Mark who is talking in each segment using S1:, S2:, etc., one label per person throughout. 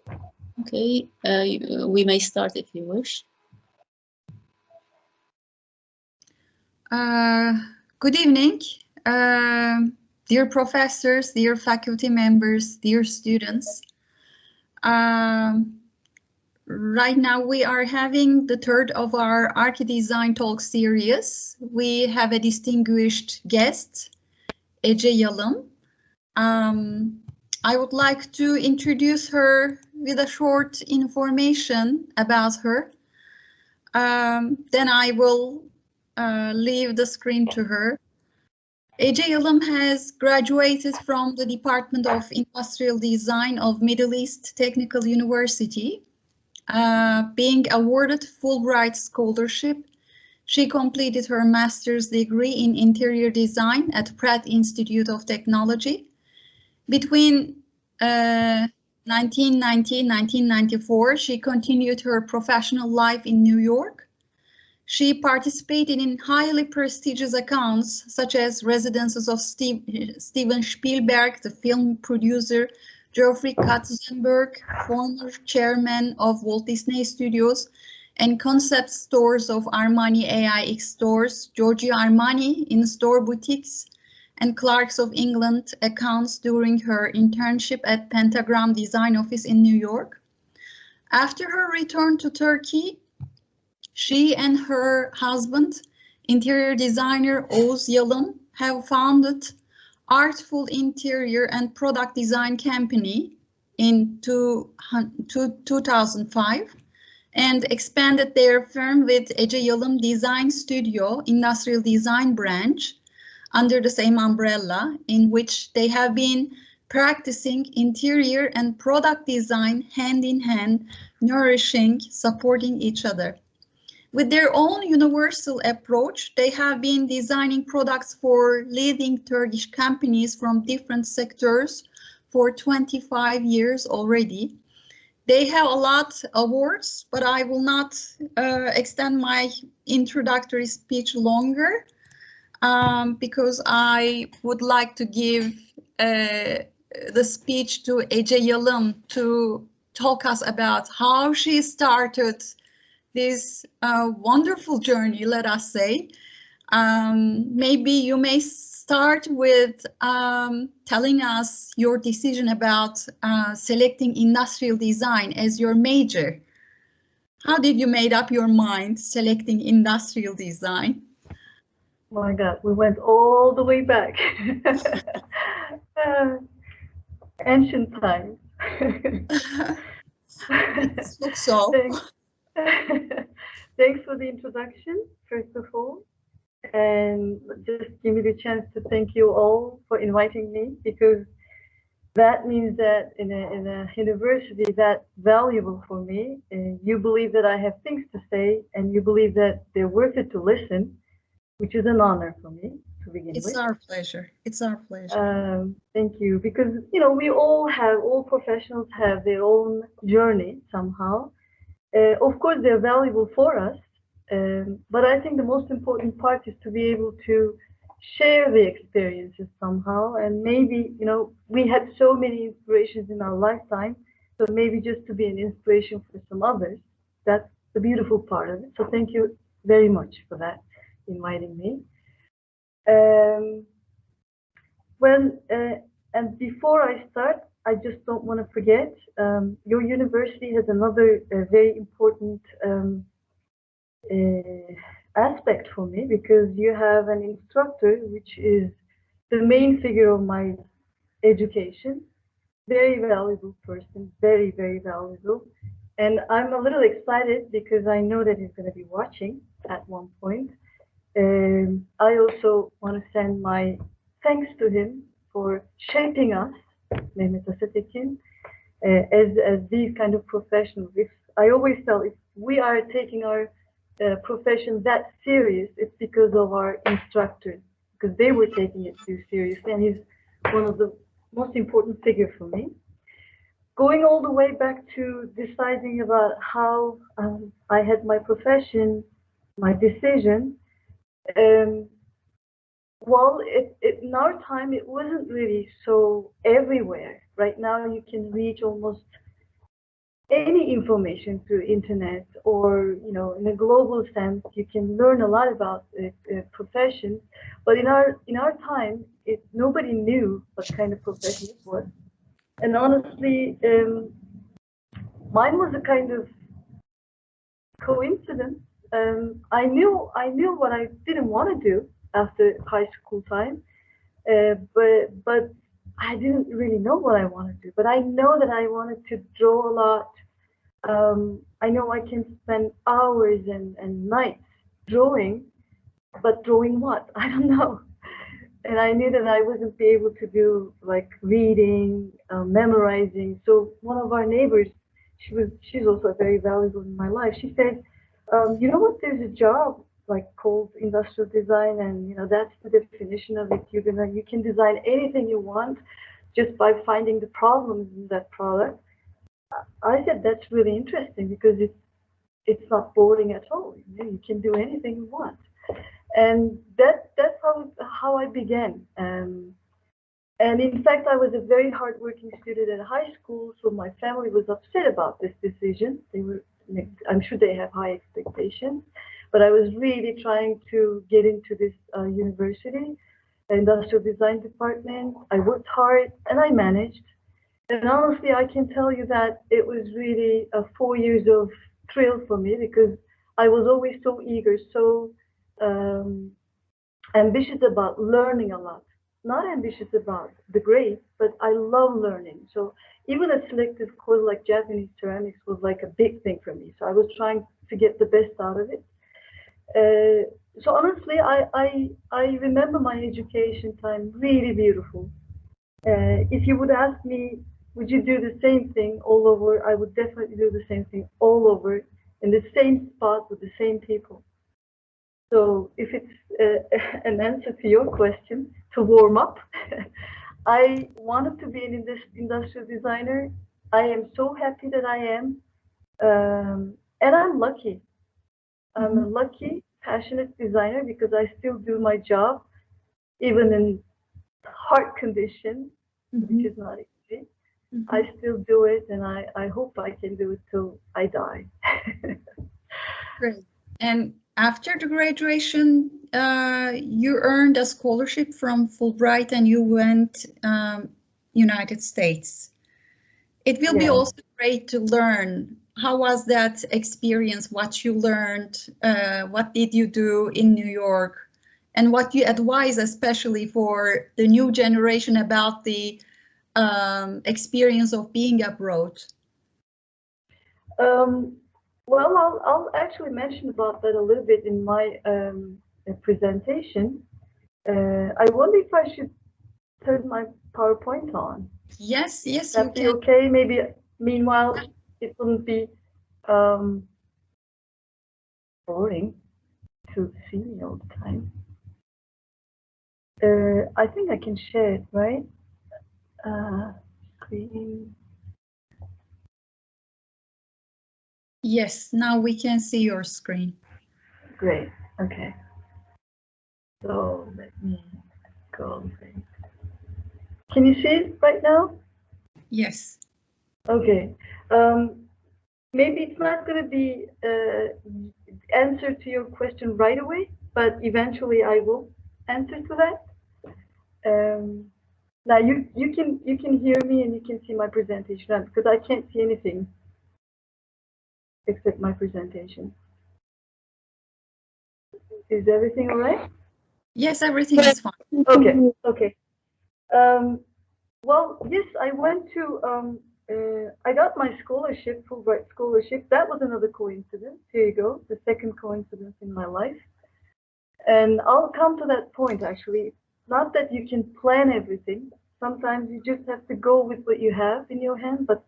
S1: Okay, we may start if you wish.
S2: Good evening, dear professors, dear faculty members, dear students. Right now we are having the third of our ArchiDesign Talks series. We have a distinguished guest, Ece Yalım. I would like to introduce her with a short information about her. Then I will leave the screen to her. Ece Yalım has graduated from the Department of Industrial Design of Middle East Technical University. Being awarded Fulbright Scholarship, she completed her master's degree in interior design at Pratt Institute of Technology. Between 1990 and 1994, she continued her professional life in New York. She participated in highly prestigious accounts such as Residences of Steven Spielberg, the film producer, Geoffrey Katzenberg, former chairman of Walt Disney Studios, and concept stores of Armani AIX stores, Giorgio Armani in-store boutiques, and Clarks of England accounts during her internship at Pentagram Design Office in New York. After her return to Turkey, she and her husband, interior designer Ece Yalım, have founded Artful Interior and Product Design Company in 2005 and expanded their firm with Ece Yalım Design Studio Industrial Design branch under the same umbrella, in which they have been practicing interior and product design hand in hand, nourishing, supporting each other. With their own universal approach, they have been designing products for leading Turkish companies from different sectors for 25 years already. They have a lot of awards, but I will not extend my introductory speech longer because I would like to give the speech to Ece Yalım to talk us about how she started this wonderful journey, let us say. Maybe you may start with telling us your decision about selecting industrial design as your major. How did you made up your mind selecting industrial design?
S3: Oh my God, we went all the way back. Ancient times.
S2: So.
S3: Thanks for the introduction, first of all, and just give me the chance to thank you all for inviting me, because that means that in a university that's valuable for me, you believe that I have things to say and you believe that they're worth it to listen, which is an honor for me to begin with.
S2: It's our pleasure. It's our pleasure.
S3: Thank you, because we all professionals have their own journey somehow. Of course, they're valuable for us, but I think the most important part is to be able to share the experiences somehow. And maybe, we had so many inspirations in our lifetime, so maybe just to be an inspiration for some others. That's the beautiful part of it. So thank you very much for that, inviting me. And before I start, I just don't want to forget, your university has another very important aspect for me, because you have an instructor which is the main figure of my education. Very valuable person, very, very valuable. And I'm a little excited because I know that he's going to be watching at one point. I also want to send my thanks to him for shaping us, Mehmet Asetekin, as these kind of professionals. I always tell, if we are taking our profession that serious, it's because of our instructors, because they were taking it too seriously, and he's one of the most important figures for me. Going all the way back to deciding about how I had my profession, my decision, well, in our time, it wasn't really so everywhere. Right now, you can reach almost any information through internet, or in a global sense, you can learn a lot about professions. But in our time, nobody knew what kind of profession it was. And honestly, mine was a kind of coincidence. I knew what I didn't want to do after high school time, but I didn't really know what I wanted to do. But I know that I wanted to draw a lot. I know I can spend hours and nights drawing, but drawing what? I don't know. And I knew that I wasn't be able to do like reading, memorizing. So one of our neighbors, she's also very valuable in my life. She said, you know what? There's a job like called industrial design, and that's the definition of it. You can design anything you want just by finding the problems in that product. I said that's really interesting because it's not boring at all. You can do anything you want, and that's how I began. And in fact, I was a very hardworking student at high school, so my family was upset about this decision. I'm sure they have high expectations, but I was really trying to get into this university, industrial design department. I worked hard and I managed. And honestly, I can tell you that it was really 4 years of thrill for me because I was always so eager, so ambitious about learning a lot. Not ambitious about the grades, but I love learning. So even a selective course like Japanese ceramics was like a big thing for me. So I was trying to get the best out of it. So honestly, I remember my education time really beautiful. If you would ask me, would you do the same thing all over? I would definitely do the same thing all over in the same spot with the same people. So if it's an answer to your question, to warm up, I wanted to be an industrial designer. I am so happy that I am, and I'm lucky. I'm a lucky, passionate designer because I still do my job, even in heart condition, which is not easy. I still do it, and I hope I can do it till I die.
S2: Great. And after the graduation, you earned a scholarship from Fulbright and you went United States. It will be also great to learn how was that experience, what you learned, what did you do in New York, and what you advise especially for the new generation about the experience of being abroad.
S3: Well, I'll actually mention about that a little bit in my presentation. I wonder if I should turn my PowerPoint on.
S2: Yes,
S3: That'd be okay. Maybe meanwhile it wouldn't be boring to see me all the time. I think I can share it, right? Screen.
S2: Yes, now we can see your screen.
S3: Great. Okay. So let me go. Can you see it right now?
S2: Yes.
S3: Okay. Maybe it's not going to be answer to your question right away, but eventually I will answer to that. Now you can hear me and you can see my presentation because I can't see anything except my presentation. Is everything all right?
S2: Yes, everything is fine.
S3: Okay. Okay. Well, yes, I went to. I got my scholarship, Fulbright scholarship. That was another coincidence. Here you go, the second coincidence in my life. And I'll come to that point actually. Not that you can plan everything. Sometimes you just have to go with what you have in your hand. But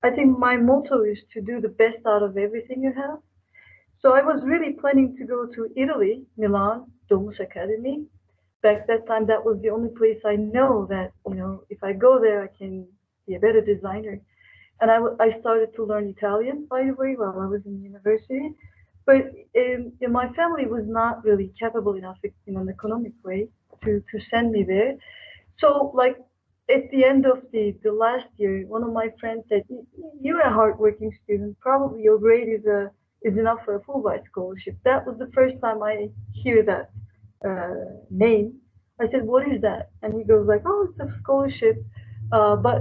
S3: I think my motto is to do the best out of everything you have. So I was really planning to go to Italy, Milan, Domus Academy. Back that time, that was the only place I know that, if I go there, I can be a better designer. And I started to learn Italian, by the way, while I was in university. But my family was not really capable enough in an economic way to send me there. So, like, at the end of the last year, one of my friends said, "You're a hardworking student. Probably your grade is enough for a Fulbright scholarship." That was the first time I hear that name. I said, "What is that?" And he goes like, "Oh, it's a scholarship, but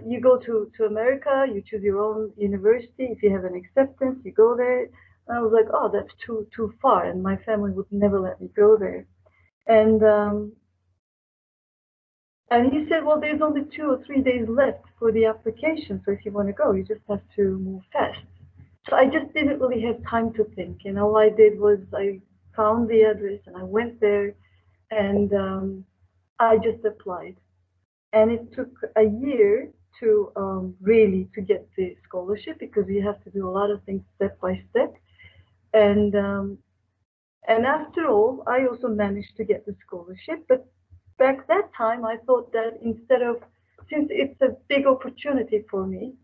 S3: you go to America. You choose your own university. If you have an acceptance, you go there." And I was like, "Oh, that's too far," and my family would never let me go there. And he said, "Well, there's only 2 or 3 days left for the application. So if you want to go, you just have to move fast." So I just didn't really have time to think. And all I did was I found the address and I went there and I just applied. And it took a year to really to get the scholarship because you have to do a lot of things step by step. And after all, I also managed to get the scholarship. But back that time, I thought that instead of, since it's a big opportunity for me,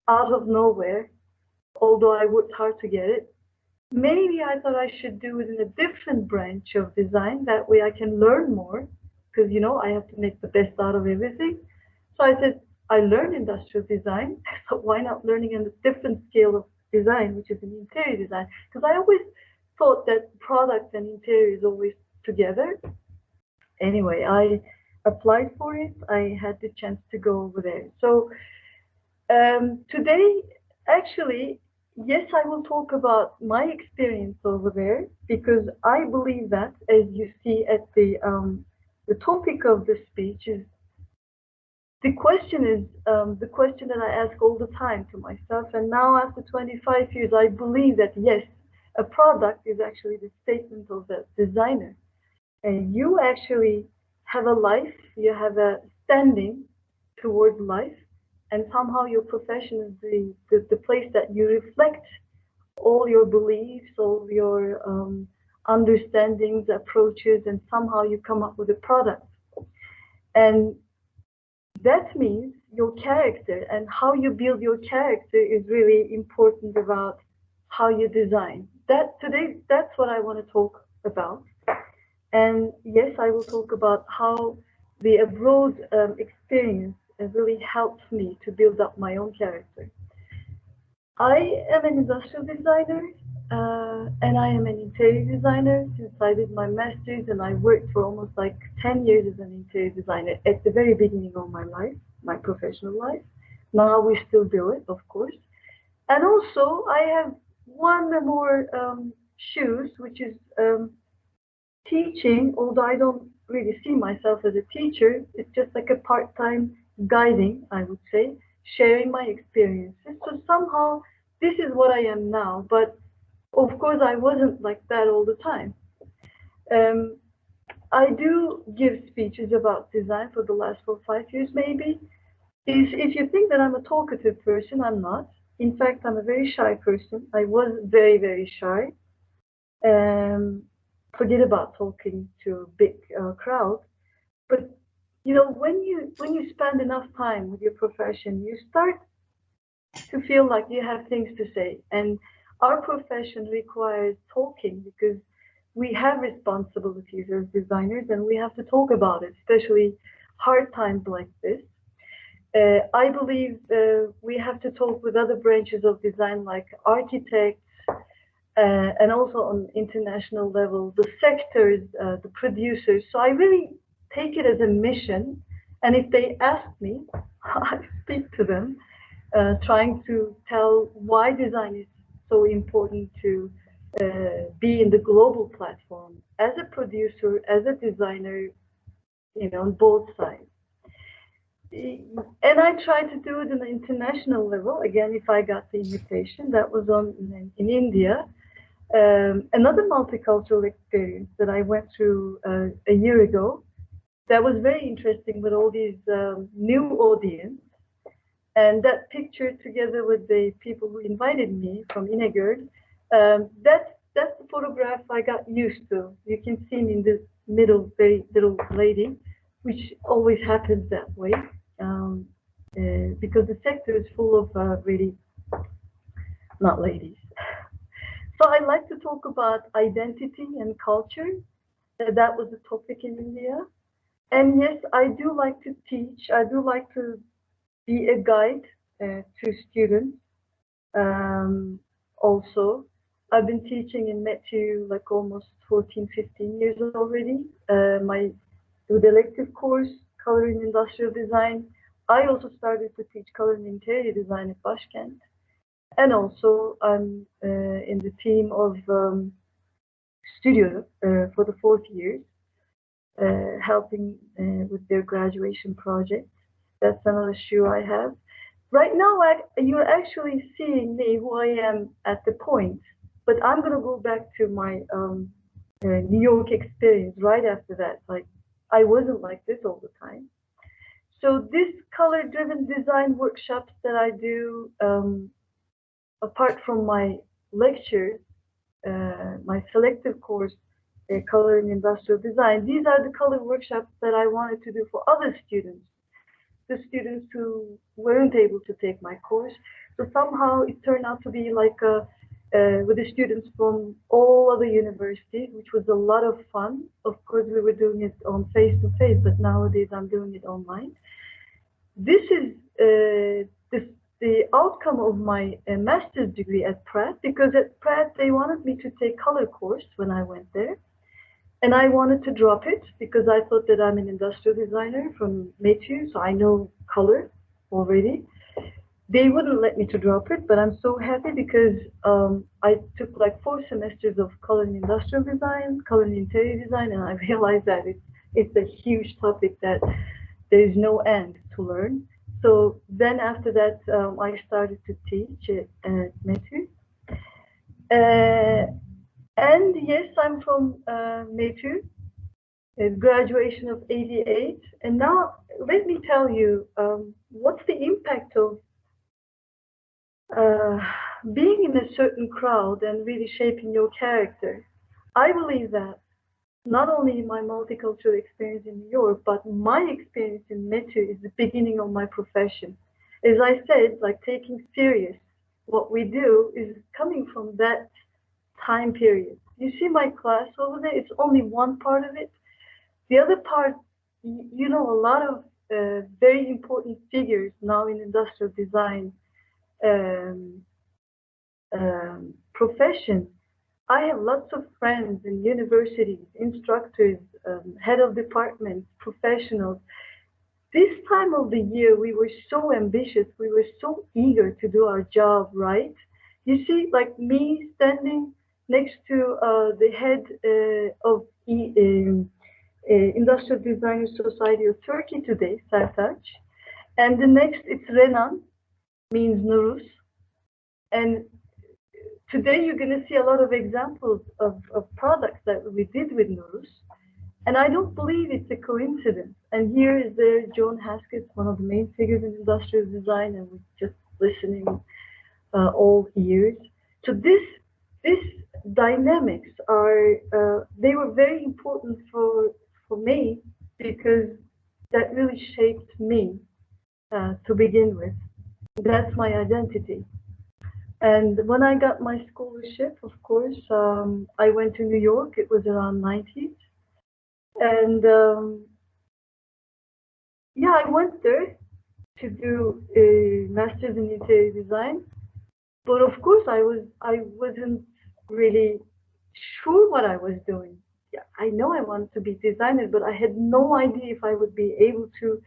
S3: out of nowhere, although I worked hard to get it, maybe I thought I should do it in a different branch of design. That way I can learn more, because, you know, I have to make the best out of everything. So I said, I learned industrial design, so why not learning in a different scale of design, which is in interior design? Because I always thought that product and interior is always together. Anyway, I applied for it. I had the chance to go over there. So today, actually, yes, I will talk about my experience over there because I believe that, as you see at the topic of the speech is, the question is the question that I ask all the time to myself. And now after 25 years, I believe that yes, a product is actually the statement of the designer. And you actually have a life, you have a standing towards life, and somehow your profession is the place that you reflect all your beliefs, all your understandings, approaches, and somehow you come up with a product. And that means your character, and how you build your character is really important about how you design. Today, that's what I want to talk about. And yes, I will talk about how the abroad experience really helped me to build up my own character. I am an industrial designer and I am an interior designer since I did my master's, and I worked for almost like 10 years as an interior designer at the very beginning of my life, my professional life. Now we still do it, of course. And also I have one more shoes, which is teaching, although I don't really see myself as a teacher. It's just like a part-time guiding, I would say, sharing my experiences. So somehow this is what I am now, but of course I wasn't like that all the time. I do give speeches about design for the last 4 or 5 years maybe. If you think that I'm a talkative person, I'm not. In fact, I'm a very shy person. I was very, very shy. Forget about talking to a big crowd. But you know, when you spend enough time with your profession, you start to feel like you have things to say. And our profession requires talking because we have responsibilities as designers and we have to talk about it, especially hard times like this. I believe we have to talk with other branches of design like architects, and also on international level, the sectors, the producers. So I really take it as a mission. And if they ask me, I speak to them, trying to tell why design is so important to be in the global platform as a producer, as a designer, you know, on both sides. And I try to do it on an international level. Again, if I got the invitation, that was in India. Another multicultural experience that I went through a year ago that was very interesting with all these new audience. And that picture together with the people who invited me from Inegöl, that's the photograph I got used to. You can see me in this middle, very little lady, which always happens that way because the sector is full of really not ladies. So I like to talk about identity and culture. That was the topic in India. And yes, I do like to teach. I do like to be a guide to students. Also, I've been teaching in METU like almost 14, 15 years already. With elective course, Color in Industrial Design. I also started to teach Color in Interior Design at Başkent. And also, I'm in the team of Studio for the 4th year, helping with their graduation project. That's another shoe I have. Right now, you're actually seeing me, who I am at the point, but I'm going to go back to my New York experience right after that. Like, I wasn't like this all the time. So this color-driven design workshops that I do, apart from my lectures, my selective course, Color in Industrial Design, these are the color workshops that I wanted to do for other students, the students who weren't able to take my course. So somehow it turned out to be like with the students from all other universities, which was a lot of fun. Of course, we were doing it on face-to-face, but nowadays I'm doing it online. This is the outcome of my master's degree at Pratt, because at Pratt they wanted me to take color course when I went there. And I wanted to drop it because I thought that I'm an industrial designer from METU, so I know color already. They wouldn't let me to drop it, but I'm so happy because I took like 4 semesters of color in industrial design, color in interior design, and I realized that it's a huge topic that there is no end to learn. So then after that, I started to teach at METU. And yes, I'm from METU, graduation of '88. And now let me tell you, what's the impact of being in a certain crowd and really shaping your character. I believe that not only my multicultural experience in New York, but my experience in METU is the beginning of my profession. As I said, like taking serious what we do is coming from that time period. You see my class over there, it's only one part of it. The other part, you know, a lot of very important figures now in industrial design profession. I have lots of friends in universities, instructors, head of departments, professionals. This time of the year, we were so ambitious. We were so eager to do our job right. You see, like me standing next to the head of Industrial Designers Society of Turkey today, Sertaç. And the next, it's Renan, means Noodles. And today you're going to see a lot of examples of products that we did with Noodles. And I don't believe it's a coincidence. And here is there John Haskett, one of the main figures in industrial design, and we're just listening all ears. So this dynamics are, they were very important for me because that really shaped me to begin with. That's my identity. And when I got my scholarship, of course, I went to New York. It was around 90s. And yeah, I went there to do a master's in interior design. But of course, I wasn't really sure what I was doing. Yeah, I know I wanted to be a designer, but I had no idea if I would be able to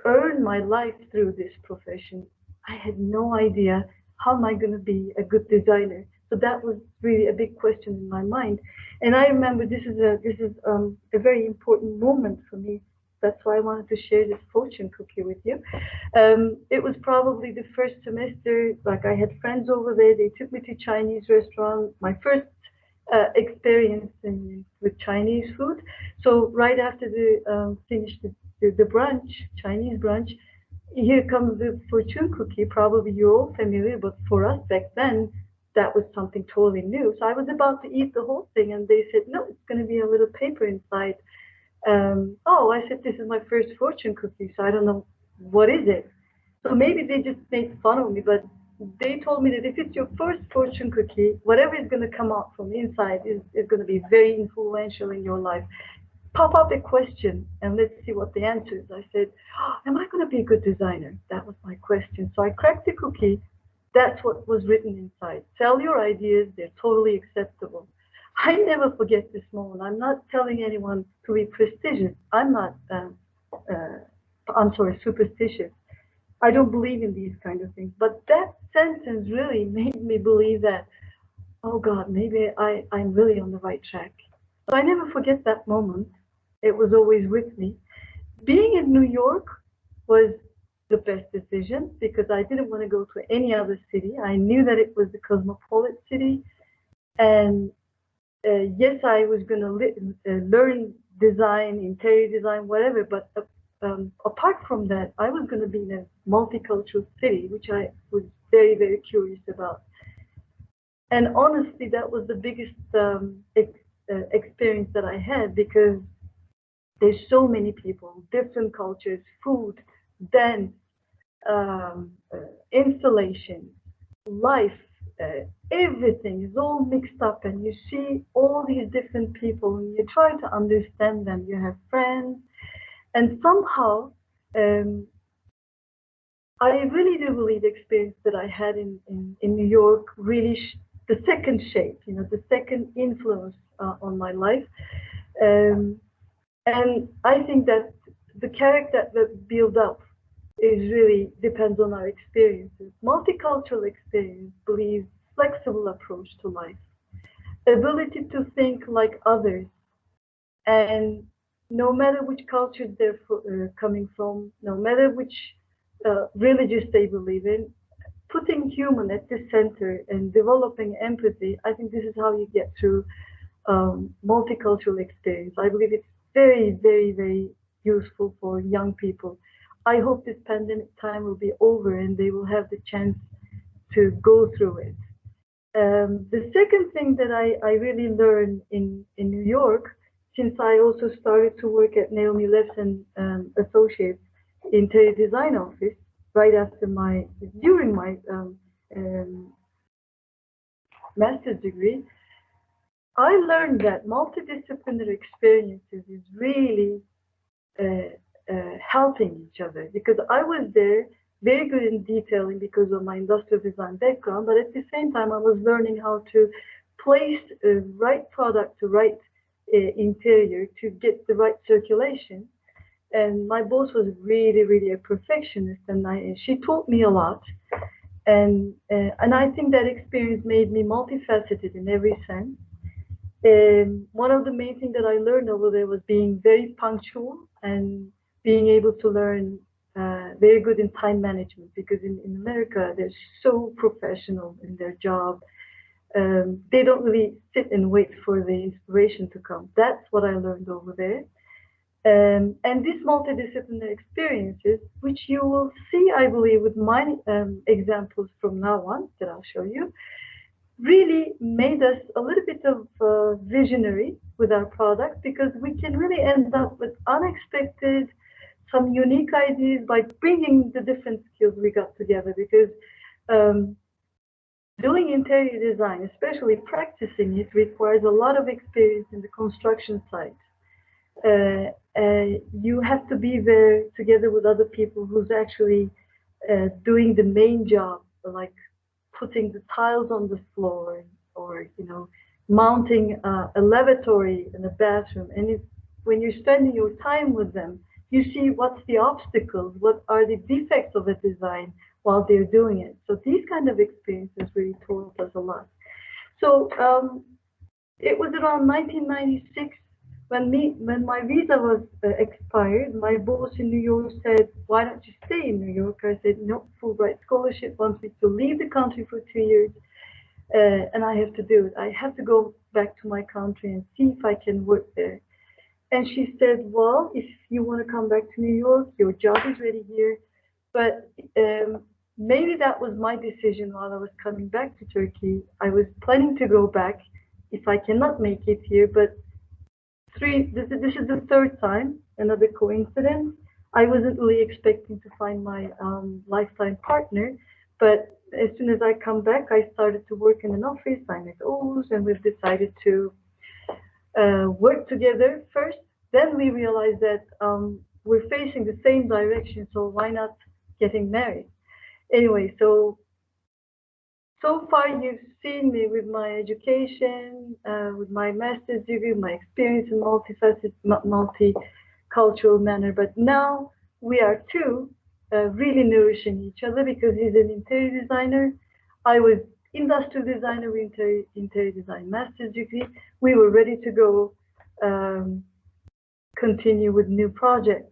S3: earn my life through this profession. I had no idea how am I going to be a good designer. So that was really a big question in my mind. And I remember this is a very important moment for me. That's why I wanted to share this fortune cookie with you. It was probably the first semester, like I had friends over there. They took me to Chinese restaurant, my first experience with Chinese food. So right after the finished the brunch, Chinese brunch, here comes the fortune cookie. Probably you're all familiar, but for us back then, that was something totally new. So I was about to eat the whole thing, and they said, no, it's going to be a little paper inside. Oh, I said, this is my first fortune cookie, so I don't know, what is it? So maybe they just made fun of me, but they told me that if it's your first fortune cookie, whatever is going to come out from inside is going to be very influential in your life. pop up a question and let's see what the answer is. I said, oh, am I going to be a good designer? That was my question. So I cracked the cookie. That's what was written inside. Sell your ideas. They're totally acceptable. I never forget this moment. I'm not telling anyone to be prestigious. I'm not, superstitious. I don't believe in these kind of things. But that sentence really made me believe that, oh God, maybe I'm really on the right track. So I never forget that moment. It was always with me. Being in New York was the best decision because I didn't want to go to any other city. I knew that it was the cosmopolitan city. And yes, I was going to learn design, interior design, whatever. But apart from that, I was going to be in a multicultural city, which I was very, very curious about. And honestly, that was the biggest experience that I had because there's so many people, different cultures, food, dance, installation, life, everything is all mixed up, and you see all these different people and you try to understand them. You have friends, and somehow I really do believe the experience that I had in New York really the second shape, the second influence on my life. And I think that the character that build up is really depends on our experiences. Multicultural experience believes flexible approach to life, ability to think like others, and no matter which culture they're coming from, no matter which religious they believe in, putting human at the center and developing empathy, I think this is how you get through multicultural experience. I believe it's very, very, very useful for young people. I hope this pandemic time will be over and they will have the chance to go through it. The second thing that I really learned in New York, since I also started to work at Naomi Leffs and Associates interior design office right after during my master's degree, I learned that multidisciplinary experiences is really helping each other, because I was there very good in detailing because of my industrial design background, but at the same time I was learning how to place the right product to right interior to get the right circulation. And my boss was really, really a perfectionist, and she taught me a lot. And I think that experience made me multifaceted in every sense. One of the main things that I learned over there was being very punctual and being able to learn very good in time management, because in America, they're so professional in their job. They don't really sit and wait for the inspiration to come. That's what I learned over there. And these multidisciplinary experiences, which you will see, I believe, with my examples from now on that I'll show you, really made us a little bit of visionary with our products, because we can really end up with unexpected, some unique ideas by bringing the different skills we got together. Because doing interior design, especially practicing it, requires a lot of experience in the construction site. You have to be there together with other people who's actually doing the main job, like putting the tiles on the floor, or mounting a lavatory in a bathroom. And when you're spending your time with them, you see what's the obstacles, what are the defects of a design while they're doing it. So these kind of experiences really taught us a lot. So it was around 1996 when my visa was expired. My boss in New York said, "Why don't you stay in New York?" I said, "No, Fulbright scholarship wants me to leave the country for 2 years, and I have to do it. I have to go back to my country and see if I can work there." And she said, "Well, if you want to come back to New York, your job is ready here." But maybe that was my decision while I was coming back to Turkey. I was planning to go back if I cannot make it here, but this is the third time, another coincidence. I wasn't really expecting to find my lifetime partner, but as soon as I come back, I started to work in an office. I met Oğuz, and we've decided to work together first then we realized that we're facing the same direction, so why not getting married? Anyway, so far you've seen me with my education, with my master's degree, my experience in multicultural manner, but now we are two really nourishing each other because he's an interior designer. I was industrial designer with interior design master's degree. We were ready to go continue with new projects.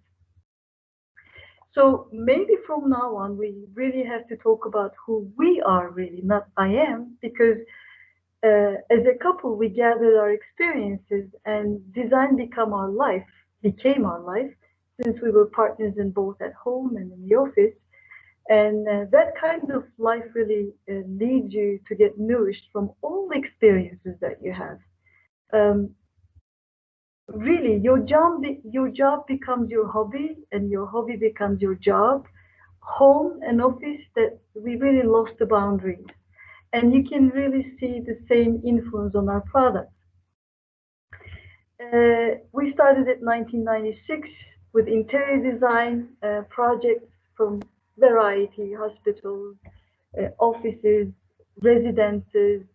S3: So maybe from now on, we really have to talk about who we are really, not I am, because as a couple, we gathered our experiences and design became our life, since we were partners in both at home and in the office. And that kind of life really leads you to get nourished from all the experiences that you have. Really, your job becomes your hobby, and your hobby becomes your job. Home and office, that we really lost the boundaries, and you can really see the same influence on our products. We started in 1996 with interior design projects from variety, hospitals, offices, residences,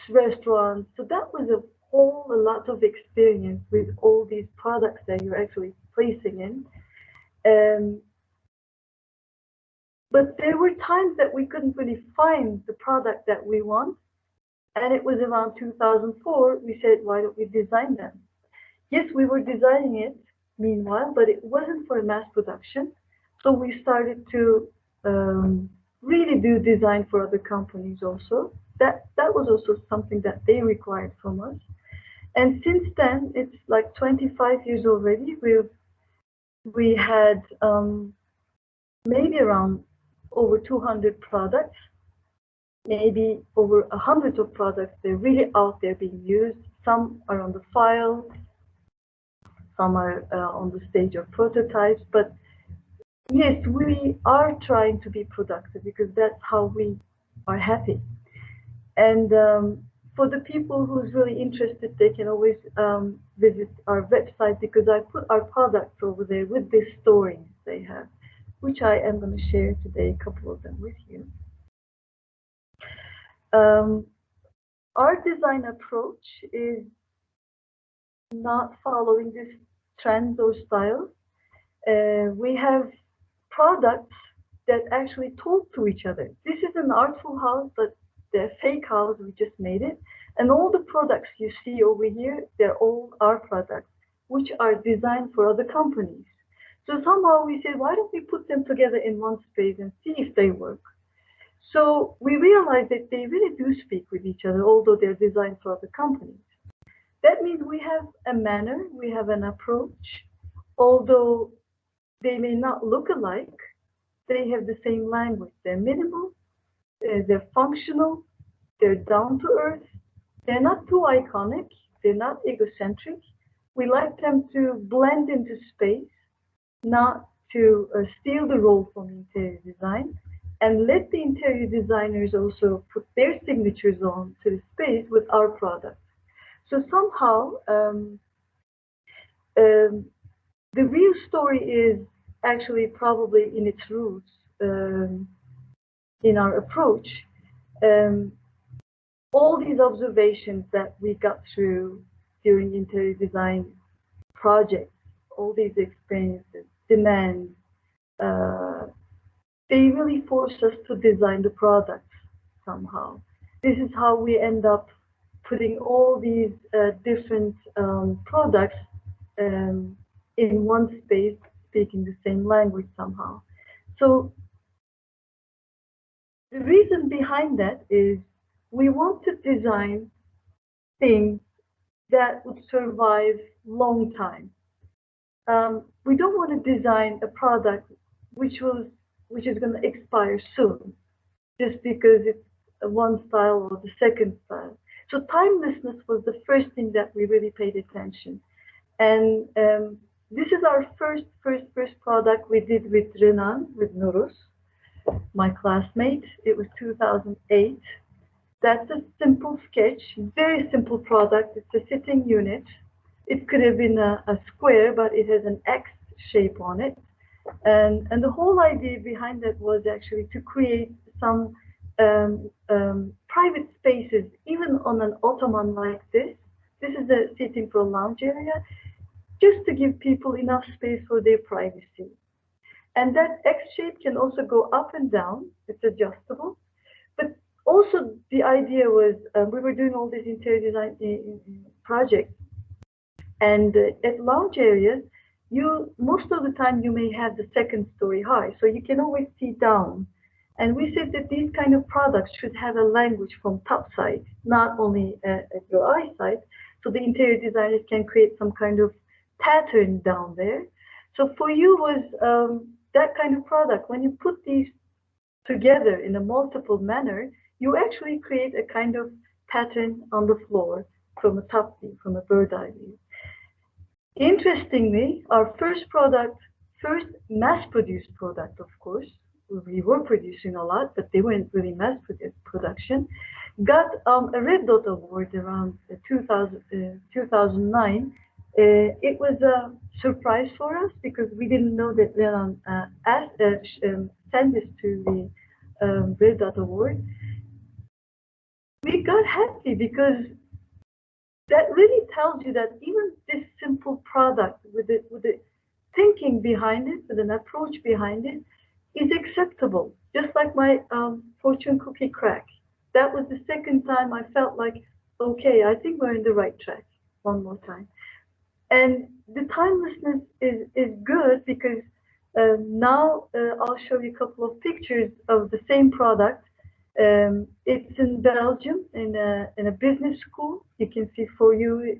S3: restaurants. So that was a lot of experience with all these products that you're actually placing in. But there were times that we couldn't really find the product that we want. And it was around 2004, we said, why don't we design them? Yes, we were designing it meanwhile, but it wasn't for mass production. So we started to really do design for other companies also. That was also something that they required from us. And since then, it's like 25 years already. We had maybe around over 200 products, maybe over 100 of products. They're really out there being used. Some are on the file, some are on the stage of prototypes. But yes, we are trying to be productive because that's how we are happy. And for the people who's really interested, they can always visit our website because I put our products over there with the stories they have, which I am going to share today, a couple of them with you. Our design approach is not following this trends or styles. We have products that actually talk to each other. This is an artful house, but the fake house, we just made it. And all the products you see over here, they're all our products, which are designed for other companies. So somehow we said, why don't we put them together in one space and see if they work? So we realized that they really do speak with each other, although they're designed for other companies. That means we have a manner, we have an approach, although they may not look alike, they have the same language. They're minimal, they're functional, they're down to earth, they're not too iconic, they're not egocentric. We like them to blend into space, not to steal the role from interior design, and let the interior designers also put their signatures on to the space with our products. So somehow, the real story is actually probably in its roots in our approach. All these observations that we got through during interior design projects, all these experiences, demands, they really force us to design the products somehow. This is how we end up putting all these different products in one space, speaking the same language somehow. So the reason behind that is we want to design things that would survive long time. We don't want to design a product which is going to expire soon, just because it's one style or the second style. So timelessness was the first thing that we really paid attention. And this is our first product we did with Renan, with Noodles, my classmate. It was 2008. That's a simple sketch, very simple product. It's a sitting unit. It could have been a square, but it has an X shape on it. And the whole idea behind that was actually to create some private spaces, even on an Ottoman like this. This is a sitting for a lounge area, just to give people enough space for their privacy. And that X shape can also go up and down. It's adjustable. But also the idea was we were doing all these interior design projects. And at lounge areas, most of the time you may have the second story high, so you can always see down. And we said that these kind of products should have a language from top side, not only at your eyesight, so the interior designers can create some kind of pattern down there. So for you was that kind of product. When you put these together in a multiple manner, you actually create a kind of pattern on the floor from a top view, from a bird eye view. Interestingly, our first mass-produced product, of course, we were producing a lot, but they weren't really mass production, got a Red Dot Award around 2009. It was a surprise for us because we didn't know that Leon sent this to the Red Dot Award. We got happy because that really tells you that even this simple product with the thinking behind it, with an approach behind it, is acceptable. Just like my fortune cookie crack. That was the second time I felt like, okay, I think we're in the right track. One more time. And the timelessness is good because now I'll show you a couple of pictures of the same product. It's in Belgium in a business school. You can see for you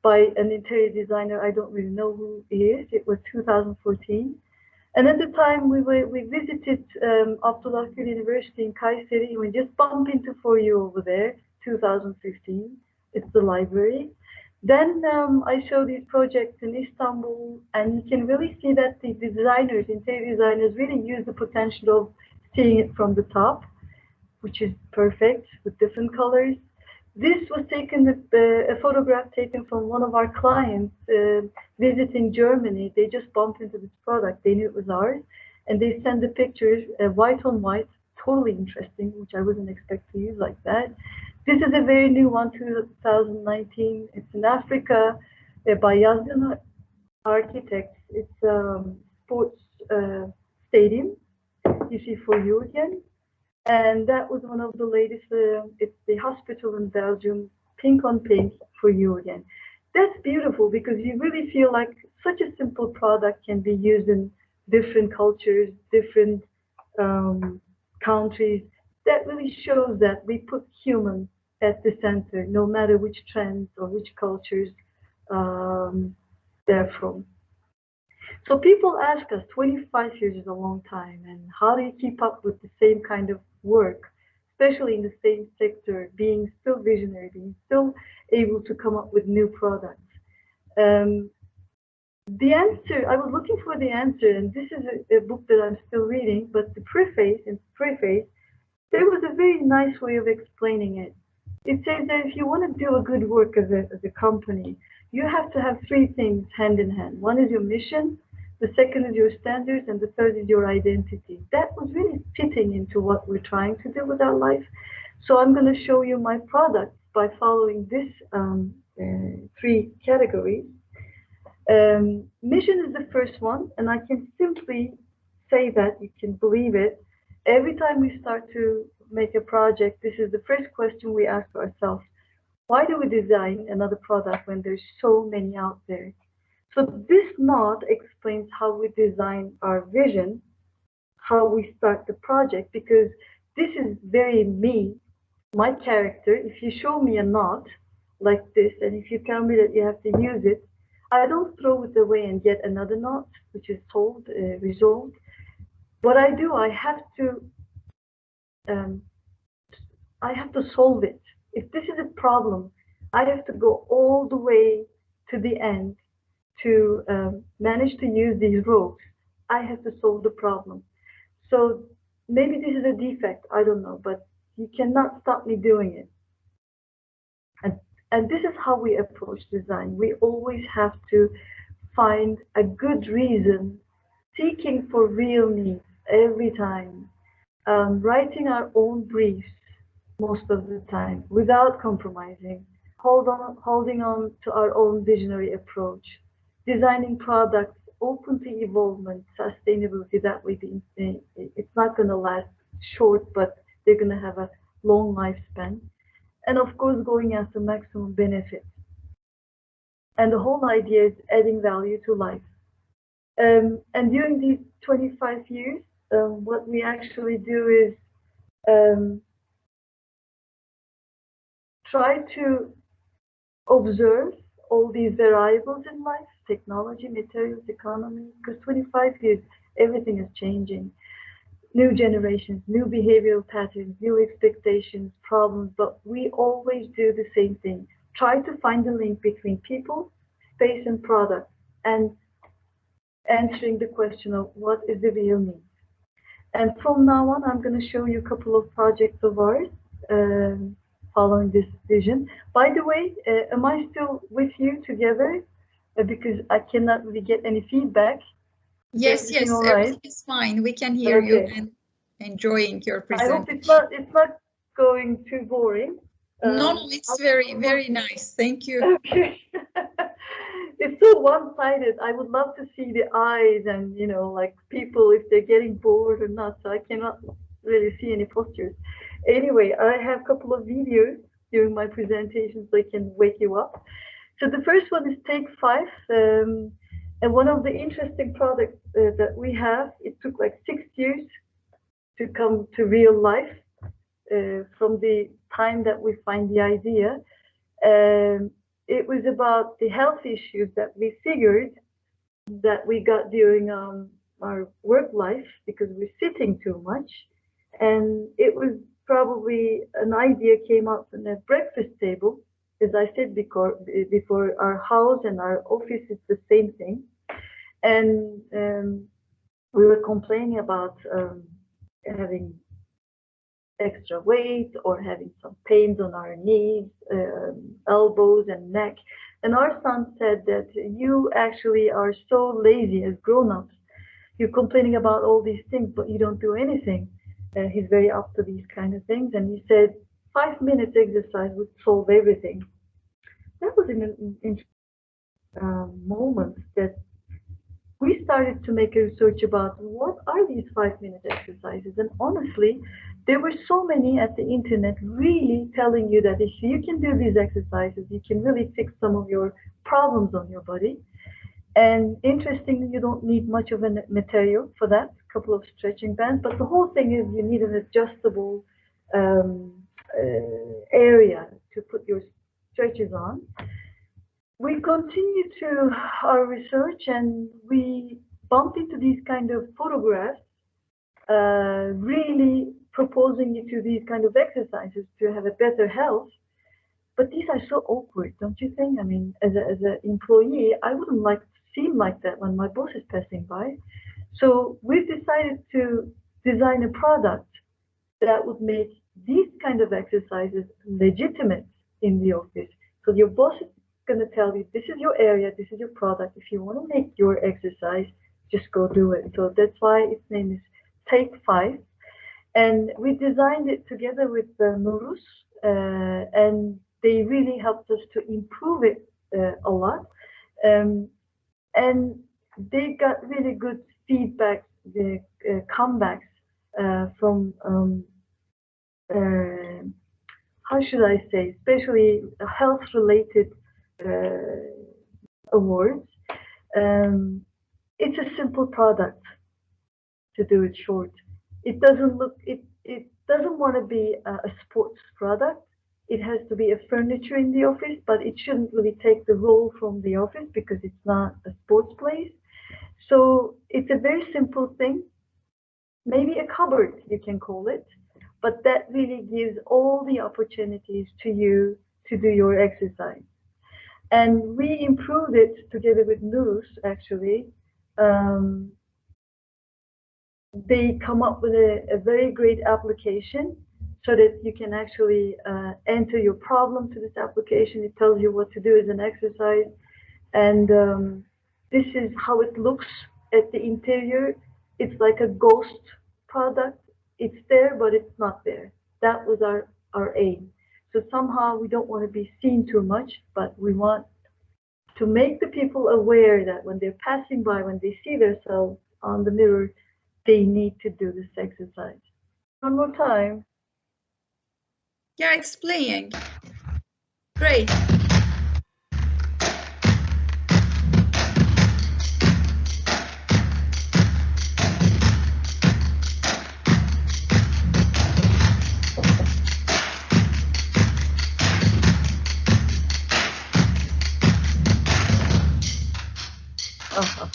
S3: by an interior designer. I don't really know who he is. It was 2014. And at the time we visited Abdullah Gül University in Kayseri. We just bumped into for you over there, 2015. It's the library. Then I show these projects in Istanbul, and you can really see that the designers, interior designers, really use the potential of seeing it from the top, which is perfect with different colors. This was taken with a photograph taken from one of our clients visiting Germany. They just bumped into this product. They knew it was ours, and they sent the pictures white on white. Totally interesting, which I wasn't expecting to use like that. This is a very new one, 2019. It's in Africa by Yazgan Architects. It's a sports stadium. You see for you again. And that was one of the latest. It's the hospital in Belgium, pink on pink for you again. That's beautiful because you really feel like such a simple product can be used in different cultures, different countries. That really shows that we put human at the center, no matter which trends or which cultures they're from. So people ask us, 25 years is a long time, and how do you keep up with the same kind of work, especially in the same sector, being still visionary, being still able to come up with new products? The answer, I was looking for the answer, and this is a book that I'm still reading, but the preface, there was a very nice way of explaining it. It says that if you want to do a good work as a company, you have to have three things hand in hand. One is your mission, the second is your standards, and the third is your identity. That was really fitting into what we're trying to do with our life. So I'm going to show you my products by following this three categories. Mission is the first one, and I can simply say that, you can believe it. Every time we start to make a project, this is the first question we ask ourselves. Why do we design another product when there's so many out there? So this knot explains how we design our vision, how we start the project, because this is very me, my character. If you show me a knot like this, and if you tell me that you have to use it, I don't throw it away and get another knot, which is solved, resolved. What I do, I have to solve it. If this is a problem, I have to go all the way to the end to manage to use these ropes. I have to solve the problem. So maybe this is a defect, I don't know, but you cannot stop me doing it. And And this is how we approach design. We always have to find a good reason, seeking for real needs every time, writing our own briefs most of the time without compromising, holding on to our own visionary approach, designing products open to evolvement, sustainability. That way, it's not going to last short, but they're going to have a long lifespan. And of course, going after maximum benefit. And the whole idea is adding value to life. And during these 25 years, what we actually do is try to observe all these variables in life, technology, materials, economy, because 25 years, everything is changing. New generations, new behavioral patterns, new expectations, problems, but we always do the same thing. Try to find the link between people, space, and product, and answering the question of what is the real need. And from now on, I'm going to show you a couple of projects of ours following this vision. By the way, am I still with you together? Because I cannot really get any feedback.
S2: Yes, yes,
S3: all right?
S2: everything is fine. We can hear you and enjoying your presentation.
S3: I hope it's not going too boring.
S2: No, it's very, very nice. Thank you.
S3: Okay. It's so one-sided. I would love to see the eyes and, you know, like people if they're getting bored or not. So I cannot really see any postures. Anyway, I have a couple of videos during my presentation so I can wake you up. So the first one is Take 5. And one of the interesting products that we have, it took like 6 years to come to real life from the time that we find the idea. It was about the health issues that we figured that we got during our work life because we're sitting too much. And it was probably an idea came up on a breakfast table. As I said before, our house and our office is the same thing. And we were complaining about having extra weight or having some pains on our knees, elbows and neck. And our son said that you actually are so lazy as grown-ups. You're complaining about all these things, but you don't do anything. He's very up to these kind of things. And he said 5 minutes exercise would solve everything. That was an interesting moment that we started to make a research about what are these 5-minute exercises. And honestly, there were so many at the internet really telling you that if you can do these exercises, you can really fix some of your problems on your body. And interestingly, you don't need much of a material for that, a couple of stretching bands, but the whole thing is you need an adjustable area to put your stretches on. We continue to our research and we bumped into these kind of photographs, really proposing you to these kind of exercises to have a better health. But these are so awkward, don't you think? I mean, as an employee, I wouldn't like to seem like that when my boss is passing by. So we've decided to design a product that would make these kind of exercises legitimate in the office. So your boss is going to tell you, this is your area, this is your product. If you want to make your exercise, just go do it. So that's why its name is Take 5. And we designed it together with Noodles, and they really helped us to improve it a lot. And they got really good feedback, the comebacks from, how should I say, especially health-related awards. It's a simple product, to do it short. It doesn't look, it doesn't want to be a sports product. It has to be a furniture in the office, but it shouldn't really take the role from the office because it's not a sports place. So it's a very simple thing, maybe a cupboard you can call it, but that really gives all the opportunities to you to do your exercise. And we improved it together with Noodles, actually. They come up with a very great application. so that you can actually enter your problem to this application. It tells you what to do as an exercise. And this is how it looks at the interior. It's like a ghost product. It's there, but it's not there. That was our aim. So somehow we don't want to be seen too much, but we want to make the people aware that when they're passing by, when they see themselves on the mirror, they need to do this exercise. One more time.
S2: Yeah, it's playing. Great.
S3: Uh-huh.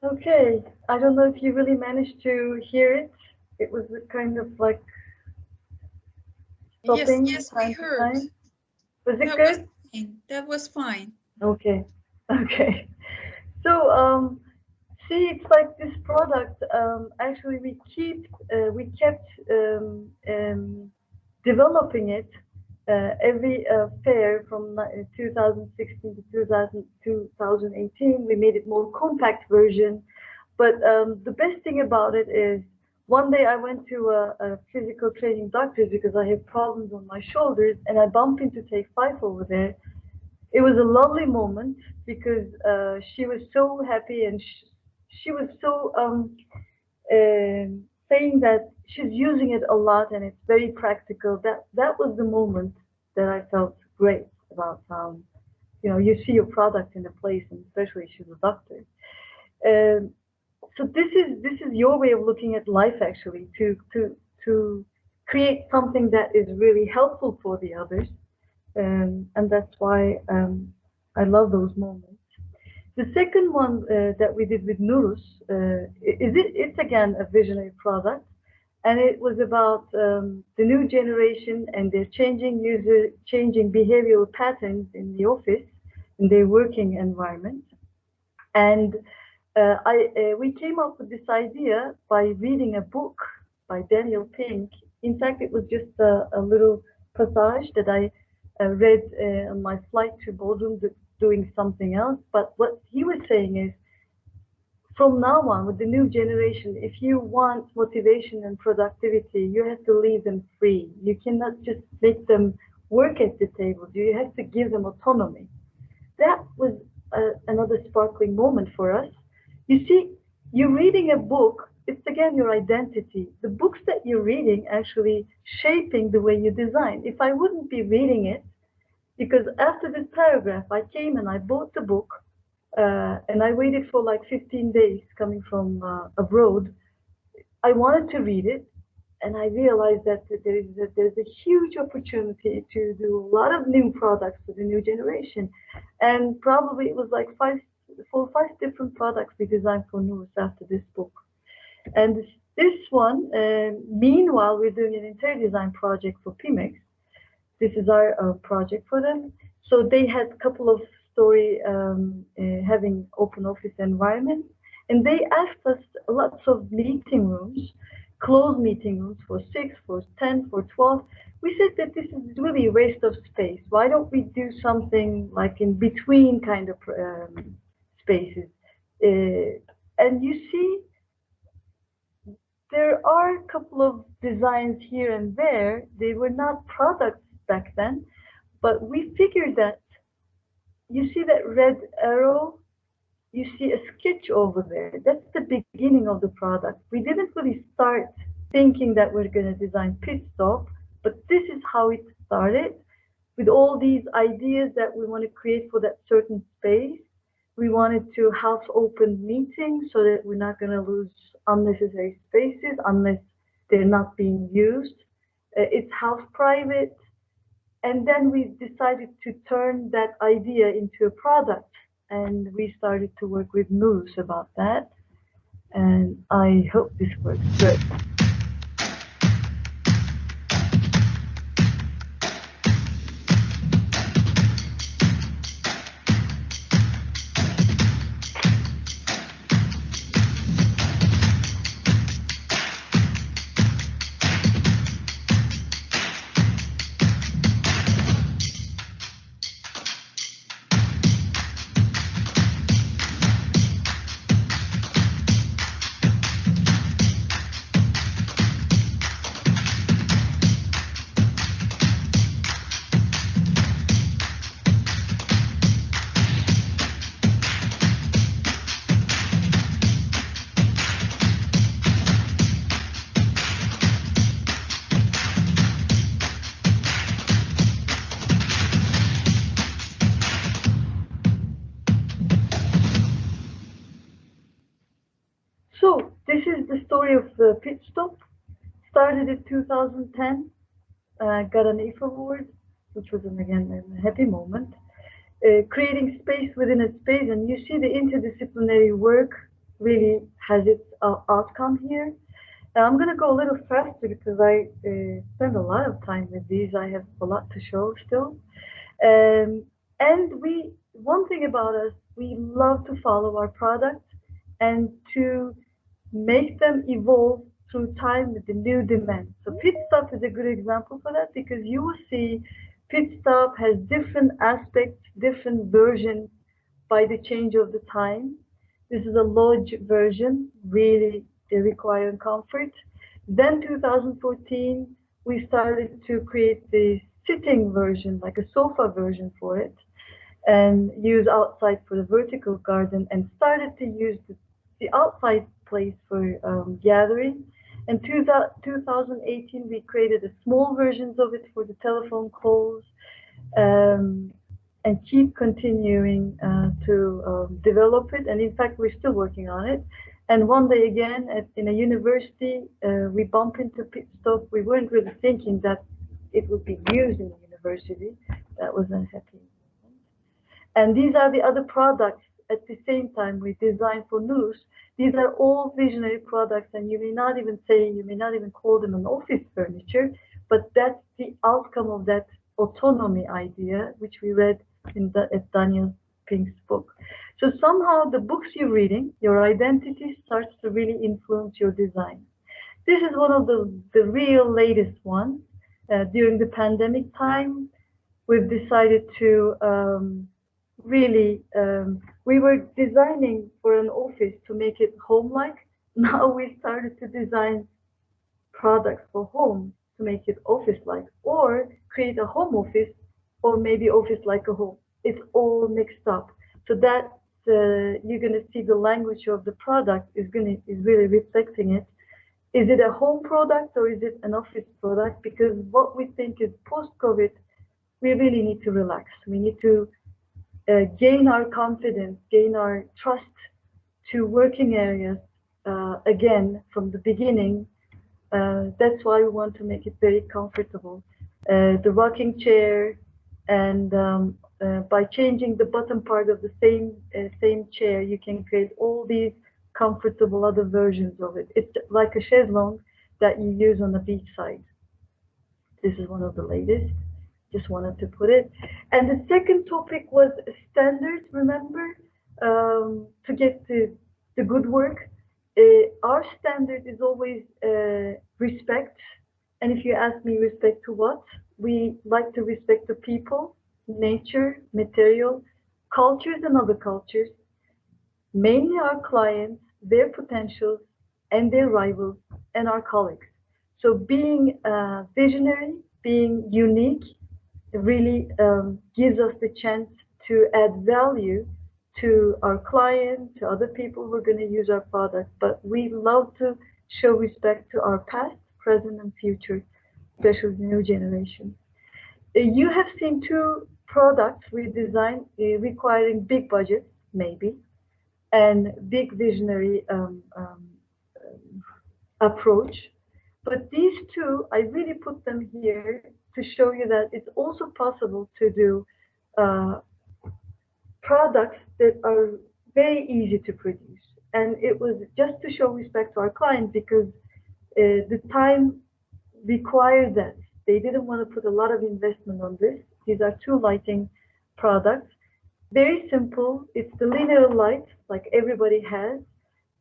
S3: Okay, I don't know if you really managed to hear it. It was a kind of like stopping
S2: Yes, we
S3: time to
S2: heard.
S3: time. Was it
S2: That
S3: good?
S2: was fine. That was fine.
S3: Okay, okay. So see, it's like this product. Actually, we kept developing it every fair from 2016 to 2018. We made it more compact version. But the best thing about it is one day I went to a physical training doctor because I have problems on my shoulders, and I bumped into Take 5 over there. It was a lovely moment because she was so happy, and she was so saying that she's using it a lot and it's very practical. That was the moment that I felt great about. You see your product in a place, and especially she's a doctor. Um, so this is your way of looking at life, actually, to create something that is really helpful for the others, and that's why I love those moments. The second one that we did with Noodles it's again a visionary product, and it was about the new generation and their changing behavioral patterns in the office, in their working environment. And we came up with this idea by reading a book by Daniel Pink. In fact, it was just a little passage that I read on my flight to Bodrum doing something else. But what he was saying is, from now on, with the new generation, if you want motivation and productivity, you have to leave them free. You cannot just make them work at the table. You have to give them autonomy. That was another sparkling moment for us. You see, you're reading a book, it's again your identity. The books that you're reading actually shaping the way you design. If I wouldn't be reading it, because after this paragraph, I came and I bought the book, and I waited for like 15 days coming from abroad. I wanted to read it, and I realized that there's a huge opportunity to do a lot of new products for the new generation. And probably it was like 4 or 5 different products we designed for Noodles after this book. And this one, meanwhile, we're doing an interior design project for Pimex. This is our project for them. So they had a couple of story having open office environment, and they asked us lots of meeting rooms, closed meeting rooms for 6, for 10, for 12. We said that this is really a waste of space. Why don't we do something like in between kind of spaces? And you see, there are a couple of designs here and there. They were not products back then, but we figured that you see that red arrow, you see a sketch over there. That's the beginning of the product. We didn't really start thinking that we're going to design pit stop, but this is how it started with all these ideas that we want to create for that certain space. We wanted to have open meetings so that we're not going to lose unnecessary spaces unless they're not being used. It's half private, And then we decided to turn that idea into a product, and we started to work with Noodles about that. And I hope this works good. So this is the story of the pit stop. Started in 2010, got an IF award, which was again a happy moment. Creating space within a space, and you see the interdisciplinary work really has its outcome here. I'm going to go a little faster because I spend a lot of time with these. I have a lot to show still. And one thing about us, we love to follow our products and to make them evolve through time with the new demands. So Pit Stop is a good example for that, because you will see Pit Stop has different aspects, different versions by the change of the time. This is a lodge version, really requiring comfort. Then 2014, we started to create the sitting version, like a sofa version for it, and use outside for the vertical garden, and started to use the outside place for gathering. In 2018, we created a small versions of it for the telephone calls, and keep continuing to develop it. And in fact, we're still working on it. And one day again, in a university, we bump into Pit Stop. We weren't really thinking that it would be used in the university. That was a happy moment. And these are the other products at the same time we designed for Noodles. These are all visionary products, and you may not even call them an office furniture, but that's the outcome of that autonomy idea, which we read at Daniel Pink's book. So somehow the books you're reading, your identity starts to really influence your design. This is one of the real latest ones. During the pandemic time, we've decided to we were designing for an office to make it home-like. Now we started to design products for home to make it office-like, or create a home office, or maybe office like a home. It's all mixed up. So that you're going to see the language of the product is really reflecting it. Is it a home product or is it an office product? Because what we think is post-COVID, we really need to relax. We need to gain our confidence, gain our trust to working areas again from the beginning. That's why we want to make it very comfortable. The rocking chair, and by changing the bottom part of the same chair, you can create all these comfortable other versions of it. It's like a chaise-longue that you use on the beachside. This is one of the latest. Just wanted to put it. And the second topic was standards. Remember, to get to the good work, our standard is always respect. And if you ask me, respect to what? We like to respect the people, nature, material, cultures and other cultures, mainly our clients, their potentials and their rivals, and our colleagues. So being visionary, being unique, really gives us the chance to add value to our client, to other people who are going to use our product. But we love to show respect to our past, present, and future, especially the new generation. You have seen two products we designed requiring big budgets, maybe, and big visionary approach. But these two, I really put them here to show you that it's also possible to do products that are very easy to produce. And it was just to show respect to our client because the time required that. They didn't want to put a lot of investment on this. These are two lighting products. Very simple. It's the linear light like everybody has.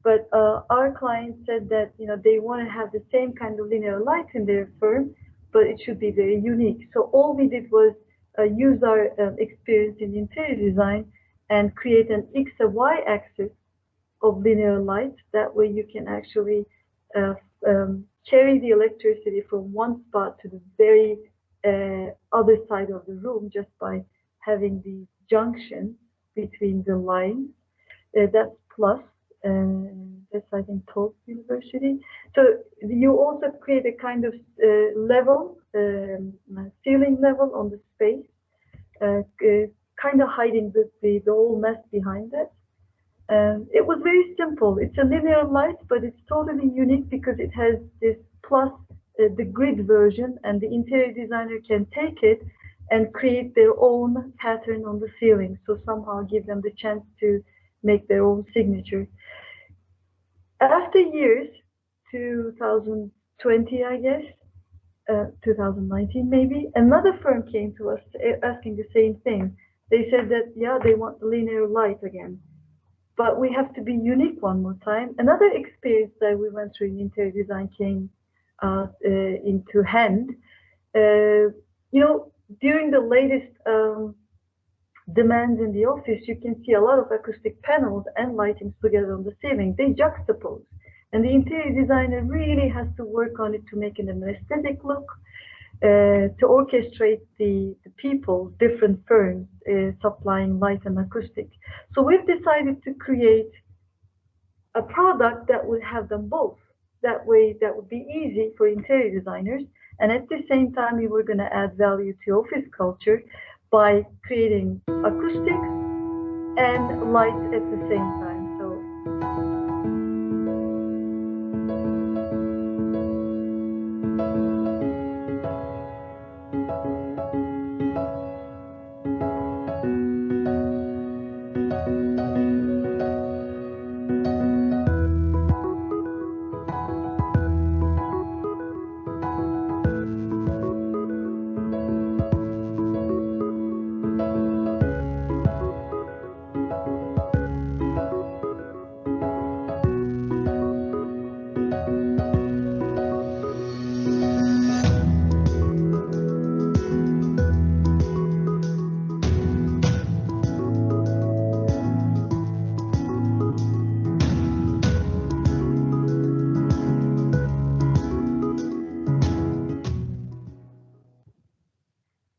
S3: But our client said that they want to have the same kind of linear light in their firm, but it should be very unique. So all we did was use our experience in interior design and create an X and Y axis of linear light. That way you can actually carry the electricity from one spot to the very other side of the room just by having the junction between the lines. That's plus. That's, I think, Talks University. So you also create a kind of level, ceiling level on the space, kind of hiding the whole mess behind it. It was very simple. It's a linear light, but it's totally unique because it has this plus the grid version, and the interior designer can take it and create their own pattern on the ceiling. So somehow give them the chance to make their own signature. After years, 2020, I guess, 2019 maybe, another firm came to us asking the same thing. They said that, yeah, they want the linear light again, but we have to be unique one more time. Another experience that we went through in interior design came into hand. During the latest demands in the office, you can see a lot of acoustic panels and lightings together on the ceiling. They juxtapose, and the interior designer really has to work on it to make it an aesthetic look, to orchestrate the people, different firms supplying light and acoustic. So we've decided to create a product that will have them both. That way, that would be easy for interior designers, and at the same time, we were going to add value to office culture by creating acoustics and light at the same time.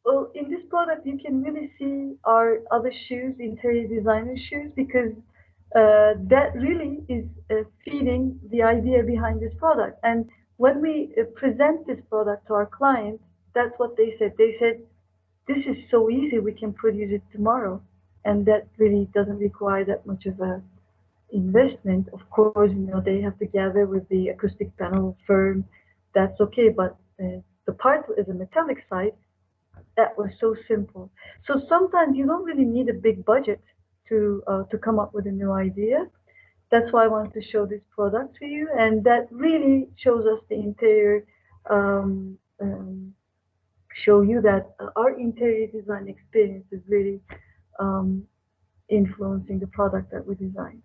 S3: So in this product, you can really see our other shoes, interior designer shoes, because that really is feeding the idea behind this product. And when we present this product to our clients, that's what they said. They said, this is so easy, we can produce it tomorrow. And that really doesn't require that much of a investment. Of course, they have to gather with the acoustic panel firm. That's okay, but the part is a metallic side. That was so simple. So sometimes you don't really need a big budget to come up with a new idea. That's why I wanted to show this product to you, and that really shows us the interior, show you that our interior design experience is really influencing the product that we design.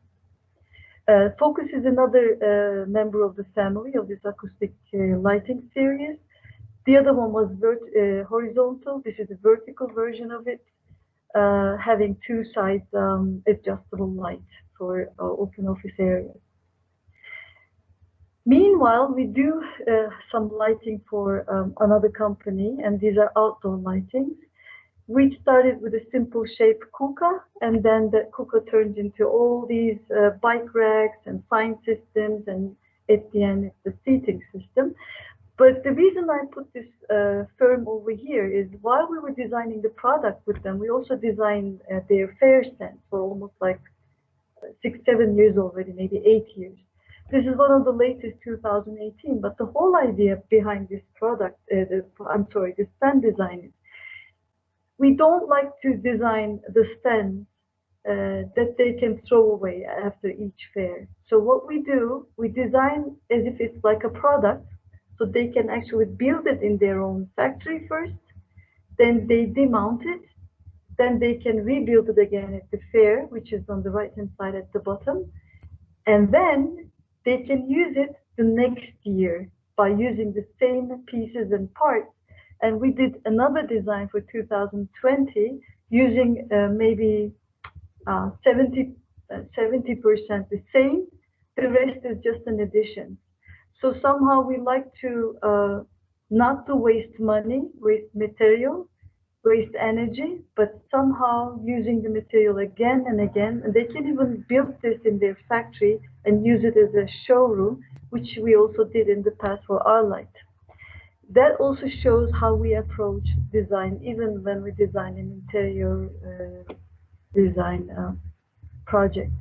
S3: Focus is another member of the family of this acoustic lighting series. The other one was horizontal. This is the vertical version of it, having two sides adjustable light for open office areas. Meanwhile, we do some lighting for another company, and these are outdoor lightings. We started with a simple shape kuka, and then the kuka turned into all these bike racks and sign systems, and at the end, it's the seating system. But the reason I put this firm over here is while we were designing the product with them, we also designed their fair stand for almost like 6-7 years already, maybe 8 years. This is one of the latest 2018, but the whole idea behind this product, this stand design is we don't like to design the stands that they can throw away after each fair. So what we do, we design as if it's like a product, so they can actually build it in their own factory first, then they demount it, then they can rebuild it again at the fair, which is on the right-hand side at the bottom, and then they can use it the next year by using the same pieces and parts. And we did another design for 2020 using maybe 70% the same, the rest is just an addition. So somehow we like to not to waste money, waste material, waste energy, but somehow using the material again and again. And they can even build this in their factory and use it as a showroom, which we also did in the past for our light. That also shows how we approach design, even when we design an interior design project.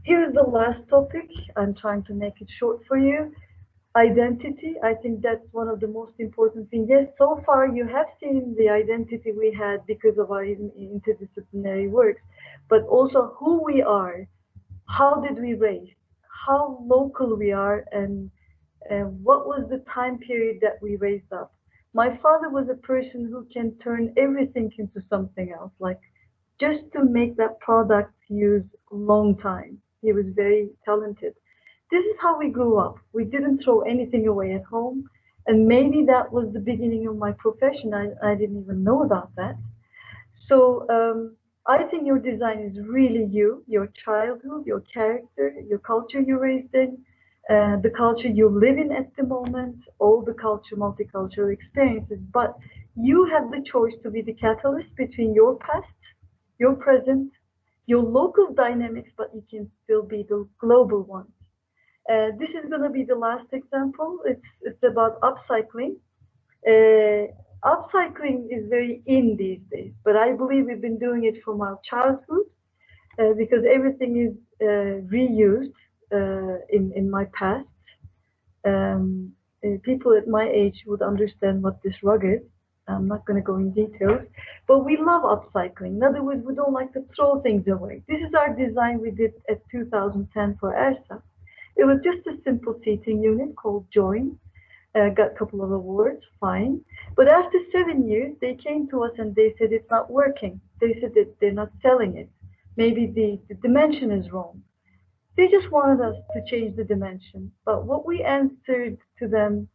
S3: Here's the last topic. I'm trying to make it short for you. Identity. I think that's one of the most important things. Yes, so far you have seen the identity we had because of our interdisciplinary works, but also who we are, how did we raise, how local we are, and what was the time period that we raised up. My father was a person who can turn everything into something else, like just to make that product use long time. He was very talented. This is how we grew up. We didn't throw anything away at home. And maybe that was the beginning of my profession. I didn't even know about that. So I think your design is really you, your childhood, your character, your culture you raised in, the culture you live in at the moment, all the culture, multicultural experiences. But you have the choice to be the catalyst between your past, your present, your local dynamics, but you can still be the global one. This is going to be the last example. It's about upcycling. Upcycling is very in these days, but I believe we've been doing it from our childhood because everything is reused in my past. People at my age would understand what this rug is. I'm not going to go in details, but we love upcycling. In other words, we don't like to throw things away. This is our design we did at 2010 for ERSA. It was just a simple seating unit called Join. Got a couple of awards, fine. But after 7 years, they came to us and they said it's not working. They said that they're not selling it. Maybe the dimension is wrong. They just wanted us to change the dimension. But what we answered to them,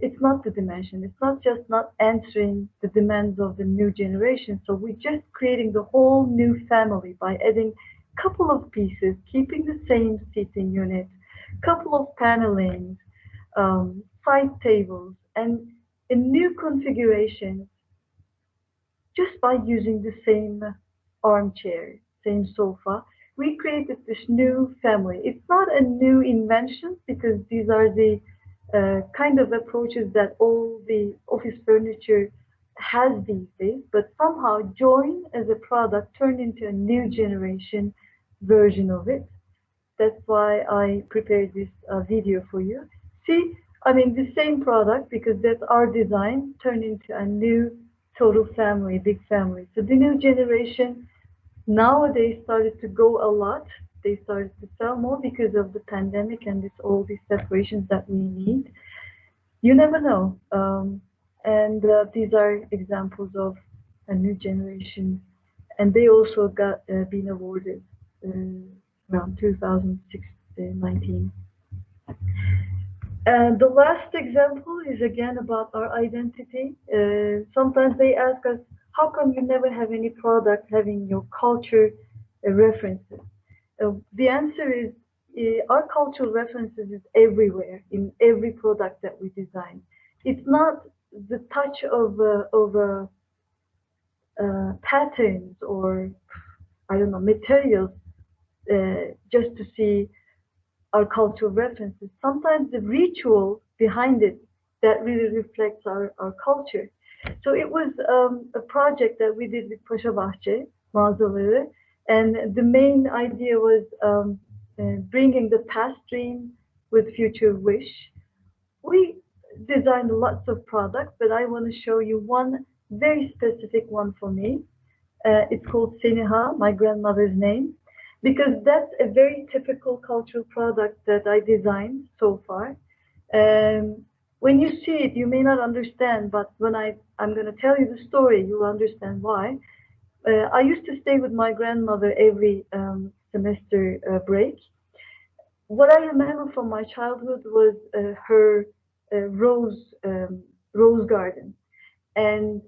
S3: it's not the dimension. It's not just not answering the demands of the new generation. So we're just creating the whole new family by adding a couple of pieces, keeping the same seating unit, couple of panelings, side tables, and in new configurations, just by using the same armchair, same sofa, we created this new family. It's not a new invention because these are the kind of approaches that all the office furniture has these days, but somehow Join as a product turned into a new generation version of it. That's why I prepared this video for you. See, I mean, the same product, because that's our design, turned into a new total family, big family. So the new generation nowadays started to go a lot. They started to sell more because of the pandemic and all these separations that we need. You never know. These are examples of a new generation. And they also got been awarded around 2019. And the last example is again about our identity. Sometimes they ask us, how come you never have any product having your culture references? The answer is our cultural references is everywhere in every product that we design. It's not the touch of patterns or I don't know materials just to see our cultural references. Sometimes the ritual behind it that really reflects our culture. So it was a project that we did with Paşa Bahçe mağazaları, and the main idea was bringing the past dream with future wish. We designed lots of products, but I want to show you one very specific one for me. It's called Cineha, my grandmother's name, because that's a very typical cultural product that I designed so far. When you see it, you may not understand, but when I'm going to tell you the story, you'll understand why. I used to stay with my grandmother every semester break. What I remember from my childhood was her rose garden, and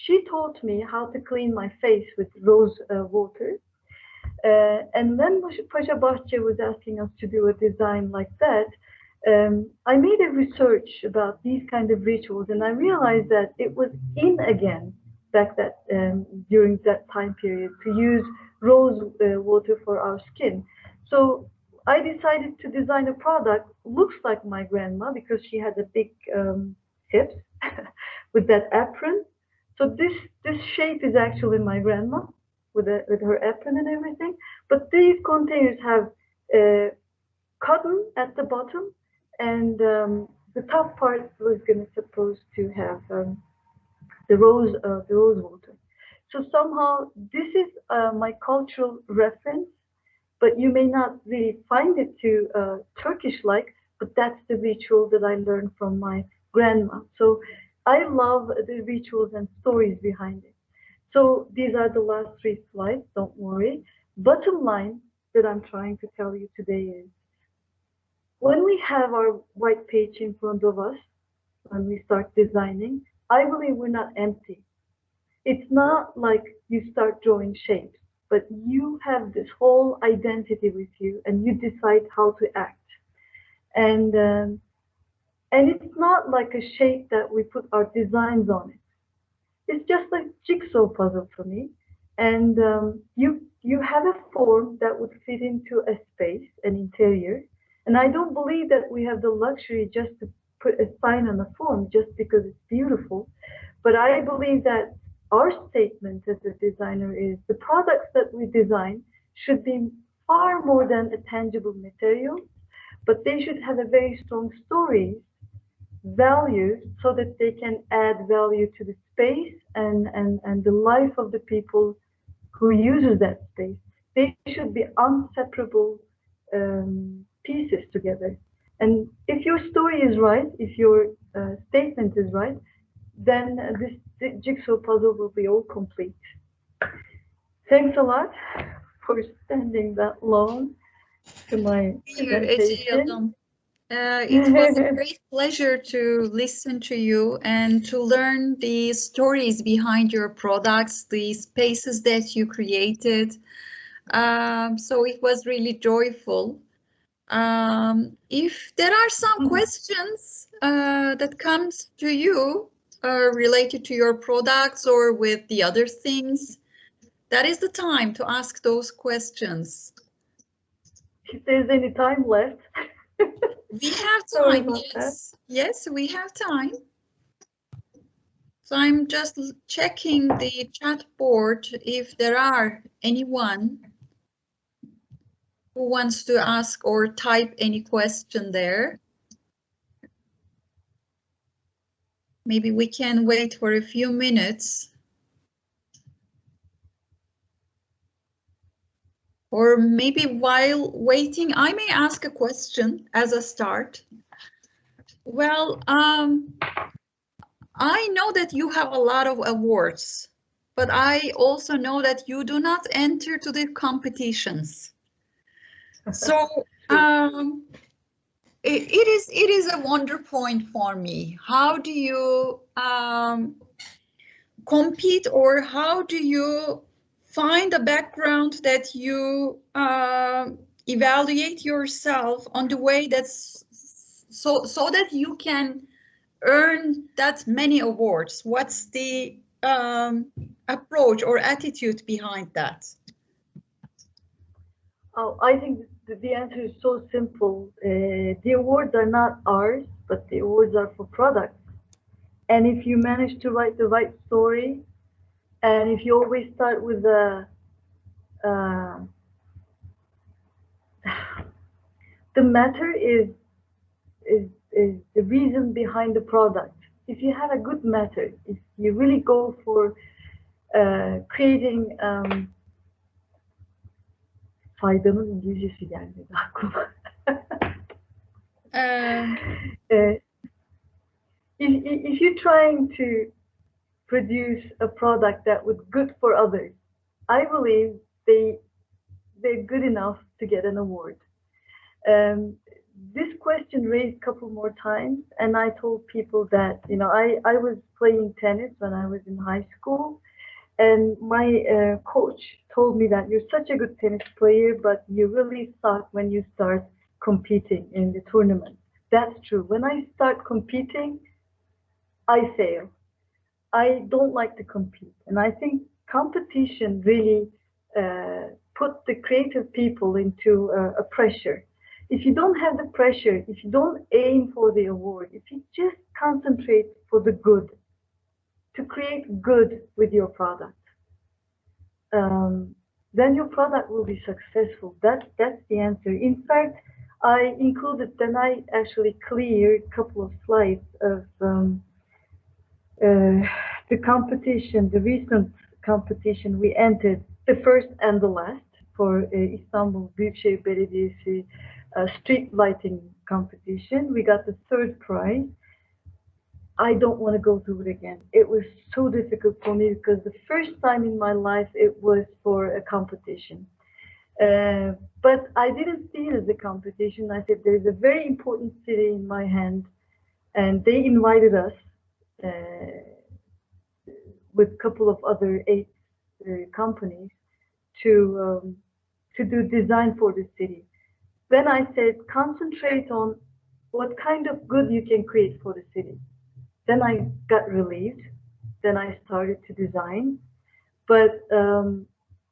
S3: she taught me how to clean my face with rose water. And when Pasha Bahçe was asking us to do a design like that, I made a research about these kind of rituals, and I realized that it was in again back during that time period to use rose water for our skin. So I decided to design a product looks like my grandma because she had a big hips with that apron. So this shape is actually my grandma with her apron and everything. But these containers have cotton at the bottom, and the top part was supposed to have the rose water. So somehow this is my cultural reference, but you may not really find it too Turkish-like, but that's the ritual that I learned from my grandma. So I love the rituals and stories behind it. So these are the last 3 slides, don't worry. Bottom line that I'm trying to tell you today is, when we have our white page in front of us, when we start designing, I believe we're not empty. It's not like you start drawing shapes, but you have this whole identity with you and you decide how to act. And it's not like a shape that we put our designs on it. It's just like jigsaw puzzle for me. And you have a form that would fit into a space, an interior. And I don't believe that we have the luxury just to put a sign on a form just because it's beautiful. But I believe that our statement as a designer is the products that we design should be far more than a tangible material, but they should have a very strong stories, values, so that they can add value to the space and the life of the people who uses that space. They should be inseparable pieces together. And if your story is right, if your statement is right, then this jigsaw puzzle will be all complete. Thanks a lot for spending that long to my presentation.
S2: It was a great pleasure to listen to you and to learn the stories behind your products, the spaces that you created. So it was really joyful. If there are some questions that comes to you related to your products or with the other things, that is the time to ask those questions.
S3: If there's any time left.
S2: We have time, yes. Yes, we have time. So I'm just checking the chat board if there are anyone who wants to ask or type any question there. Maybe we can wait for a few minutes. Or maybe while waiting, I may ask a question as a start. Well, I know that you have a lot of awards, but I also know that you do not enter to the competitions. So it is a wonder point for me. How do you compete, or how do you find a background that you evaluate yourself on the way that's so that you can earn that many awards? What's the approach or attitude behind that?
S3: Oh, I think the answer is so simple. The awards are not ours, but the awards are for products. And if you manage to write the right story, and if you always start with the matter is the reason behind the product. If you have a good matter, if you really go for creating faydanın İngilizcesi gelmedi aklıma. If you're trying to produce a product that was good for others, I believe they're good enough to get an award. This question raised a couple more times, and I told people that, you know, I was playing tennis when I was in high school, and my coach told me that you're such a good tennis player, but you really suck when you start competing in the tournament. That's true. When I start competing, I fail. I don't like to compete, and I think competition really put the creative people into a pressure. If you don't have the pressure, if you don't aim for the award, if you just concentrate for the good, to create good with your product, then your product will be successful. That's the answer. In fact, I included, then I actually cleared a couple of slides of the competition, the recent competition we entered, the first and the last for İstanbul Büyükşehir Belediyesi street lighting competition. We got the third prize. I don't want to go through it again. It was so difficult for me because the first time in my life it was for a competition. But I didn't see it as a competition. I said there's a very important city in my hand, and they invited us with a couple of other 8 companies to do design for the city. Then I said, concentrate on what kind of good you can create for the city. Then I got relieved. Then I started to design. But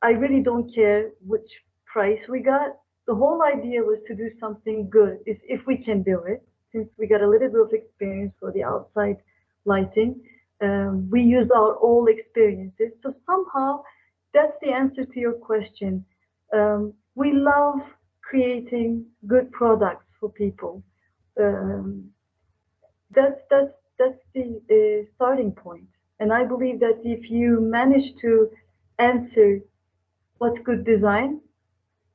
S3: I really don't care which price we got. The whole idea was to do something good, if we can do it. Since we got a little bit of experience for the outside lighting, we used our old experiences. So somehow, that's the answer to your question. We love creating good products for people. That's the starting point. And I believe that if you manage to answer what's good design,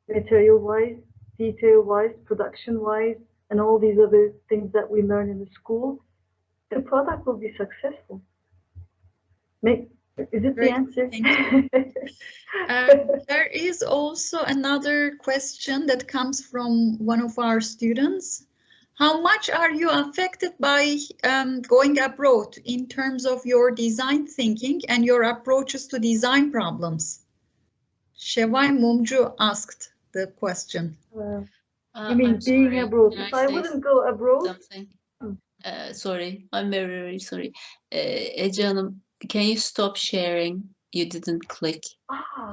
S3: material-wise, detail-wise, production-wise, and all these other things that we learn in the school, the product will be successful. Is it the answer?
S2: Thank you. There is also another question that comes from one of our students. How much are you affected by going abroad in terms of your design thinking and your approaches to design problems? Shevay Mumcu asked the question.
S3: You mean being abroad? If I wouldn't go abroad?
S1: Something. Sorry, I'm very, very sorry. Ece Hanım, can you stop sharing? You didn't click.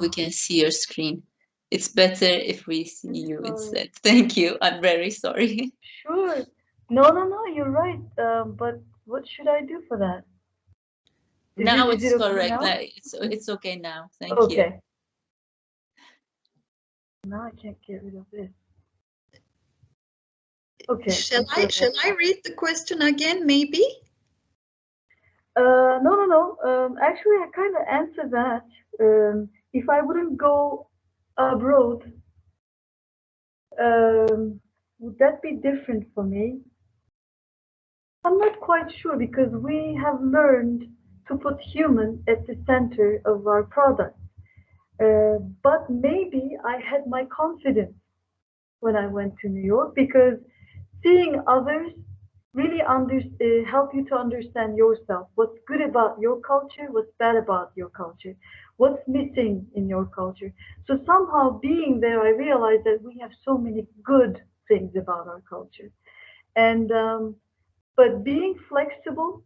S1: We can see your screen. It's better if we see you instead. Thank you. I'm very sorry.
S3: Sure. No, you're right. But what should I do for that?
S1: Now it's
S3: okay
S1: correct.
S3: now?
S1: It's okay now. Thank you.
S3: Okay. Now I can't get rid of this. Okay.
S2: Shall I read the question again, maybe?
S3: No. Actually, I kind of answered that. If I wouldn't go abroad, would that be different for me? I'm not quite sure because we have learned to put human at the center of our product. But maybe I had my confidence when I went to New York because seeing others really help you to understand yourself. What's good about your culture, what's bad about your culture, what's missing in your culture. So somehow being there, I realized that we have so many good things about our culture. And but being flexible,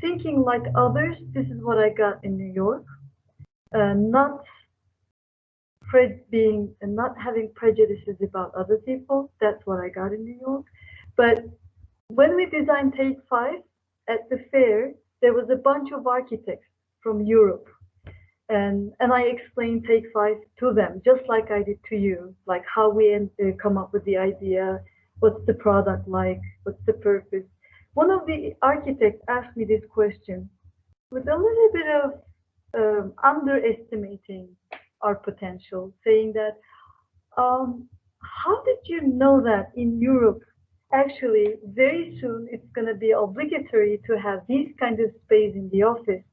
S3: thinking like others, this is what I got in New York. Not having prejudices about other people. That's what I got in New York. But when we designed Take 5 at the fair, there was a bunch of architects from Europe. And I explained Take 5 to them, just like I did to you, like how we come up with the idea, what's the product like, what's the purpose. One of the architects asked me this question with a little bit of underestimating our potential, saying that, how did you know that in Europe, actually, very soon it's going to be obligatory to have these kind of space in the office,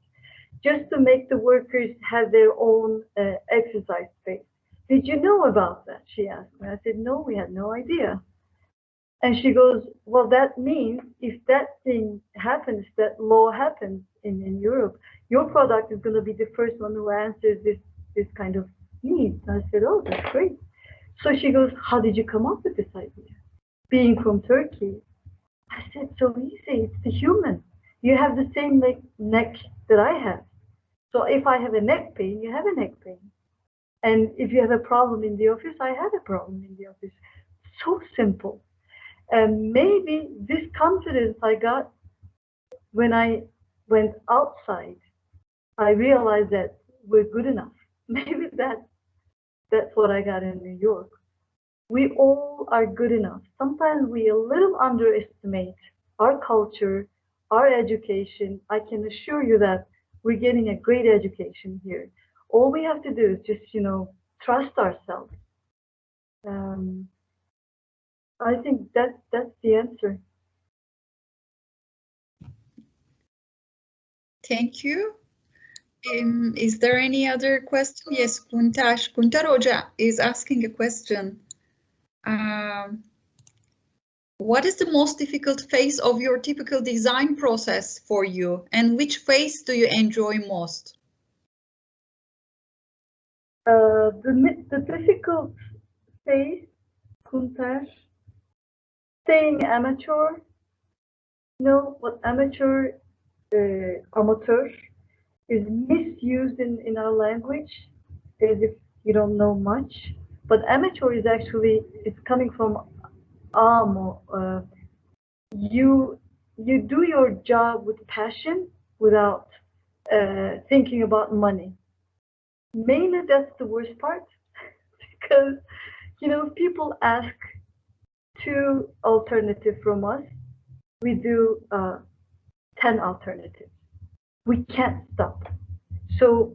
S3: just to make the workers have their own exercise space. Did you know about that? She asked me. I said, no, we had no idea. And she goes, well, that means if that thing happens, that law happens in Europe, your product is going to be the first one who answers this kind of need. And I said, oh, that's great. So she goes, how did you come up with this idea? Being from Turkey. I said, so easy, it's the human. You have the same neck that I have. So if I have a neck pain, you have a neck pain. And if you have a problem in the office, I have a problem in the office. So simple. And maybe this confidence I got when I went outside, I realized that we're good enough. Maybe that's what I got in New York. We all are good enough. Sometimes we a little underestimate our culture, our education. I can assure you that we're getting a great education here. All we have to do is just, trust ourselves. I think that's the answer.
S2: Thank you. Is there any other question? Yes, Kuntar Hoca is asking a question. What is the most difficult phase of your typical design process for you, and which phase do you enjoy most?
S3: The difficult phase, Kuntar, staying amateur. You know what amateur is misused in our language, as if you don't know much. But amateur is actually, it's coming from amo. You do your job with passion without thinking about money. Mainly that's the worst part, because people ask two alternatives from us. We do 10 alternatives. We can't stop. So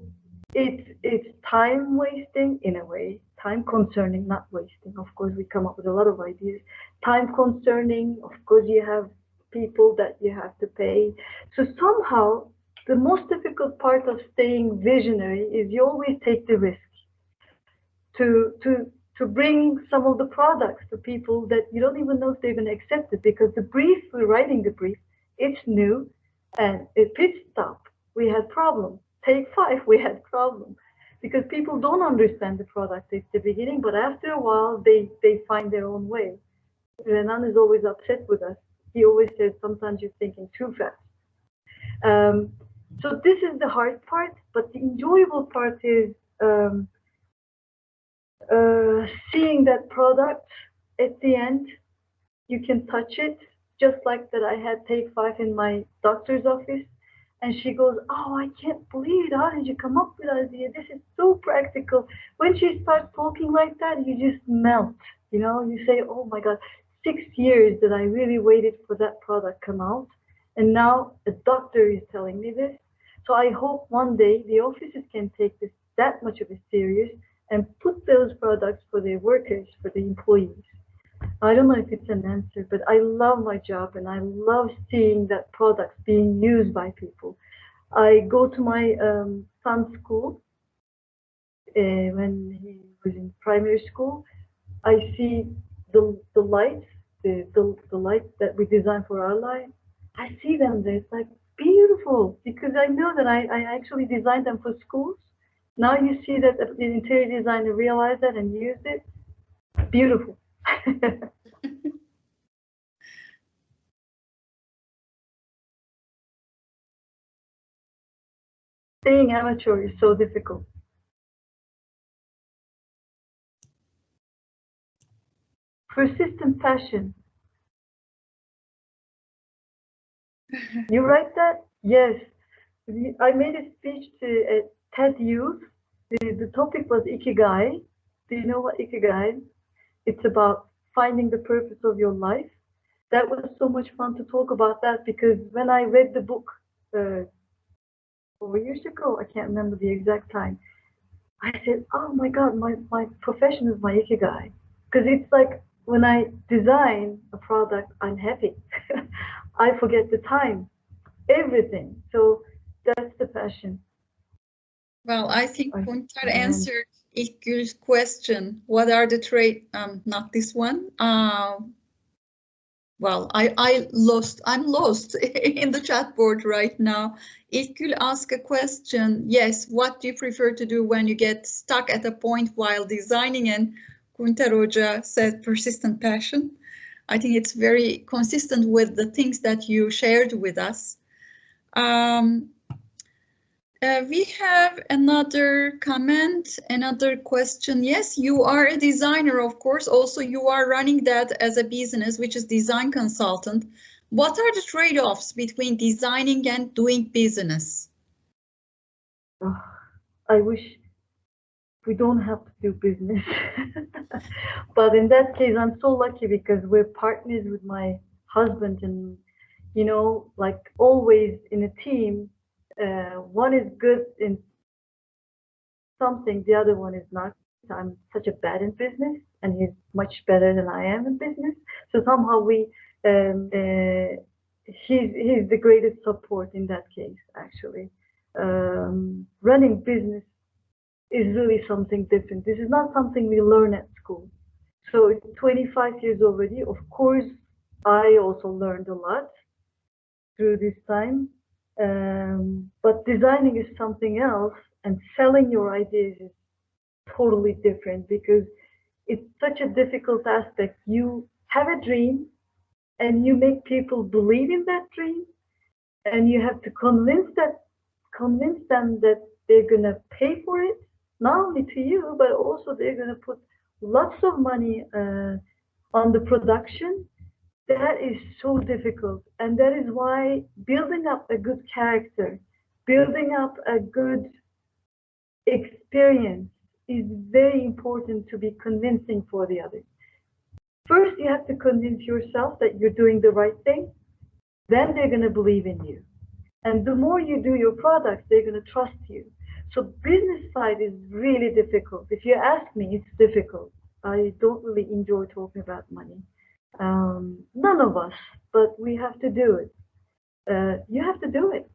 S3: it's time wasting in a way, time concerning, not wasting. Of course, we come up with a lot of ideas. Time concerning, of course, you have people that you have to pay. So somehow, the most difficult part of staying visionary is you always take the risk to bring some of the products to people that you don't even know if they're going to accept it, because the brief, we're writing the brief, it's new, and at pit stop, we had problems. Take 5, we had problems, because people don't understand the product at the beginning, but after a while, they find their own way. Renan is always upset with us. He always says, sometimes you're thinking too fast. So this is the hard part, but the enjoyable part is seeing that product at the end. You can touch it, just like that I had Take 5 in my doctor's office. And she goes, oh, I can't believe it. How did you come up with that idea? This is so practical. When she starts talking like that, you just melt. You say, oh my God, 6 years that I really waited for that product come out. And now a doctor is telling me this. So I hope one day the offices can take this that much of a serious and put those products for their workers, for the employees. I don't know if it's an answer, but I love my job and I love seeing that products being used by people. I go to my son's school when he was in primary school. I see the lights, the lights that we design for our life. I see them there. It's like beautiful, because I know that I actually designed them for schools. Now you see that the interior designer realized that and used it. Beautiful. Staying amateur is so difficult. Persistent passion. You write that? Yes. I made a speech TED Youth. The topic was Ikigai. Do you know what Ikigai is? It's about finding the purpose of your life. That was so much fun to talk about that, because when I read the book 4 years ago, I can't remember the exact time, I said, oh my God, my profession is my Ikigai. Because it's like when I design a product, I'm happy. I forget the time, everything. So that's the passion.
S2: Well, I think Kunter answered İlkgül's question. What are the traits? Not this one. Well, I'm lost in the chat board right now. İlkgül asked a question. Yes, what do you prefer to do when you get stuck at a point while designing? And Kunter Hoca said persistent passion. I think it's very consistent with the things that you shared with us. We have another comment, another question. Yes, you are a designer, of course. Also, you are running that as a business, which is design consultant. What are the trade-offs between designing and doing business?
S3: Oh, I wish we don't have to do business. But in that case, I'm so lucky because we're partners with my husband, and, you know, like always in a team, one is good in something, the other one is not. I'm such a bad in business, and he's much better than I am in business. So somehow he's the greatest support in that case, actually. Running business is really something different. This is not something we learn at school. So it's 25 years already. Of course, I also learned a lot through this time. But designing is something else, and selling your ideas is totally different, because it's such a difficult aspect. You have a dream and you make people believe in that dream, and you have to convince them that they're gonna pay for it, not only to you, but also they're gonna put lots of money on the production. That is so difficult, and that is why building up a good character, building up a good experience is very important to be convincing for the others. First, you have to convince yourself that you're doing the right thing, then they're going to believe in you. And the more you do your products, they're going to trust you. So business side is really difficult. If you ask me, it's difficult. I don't really enjoy talking about money. None of us, but we have to do it. You have to do it.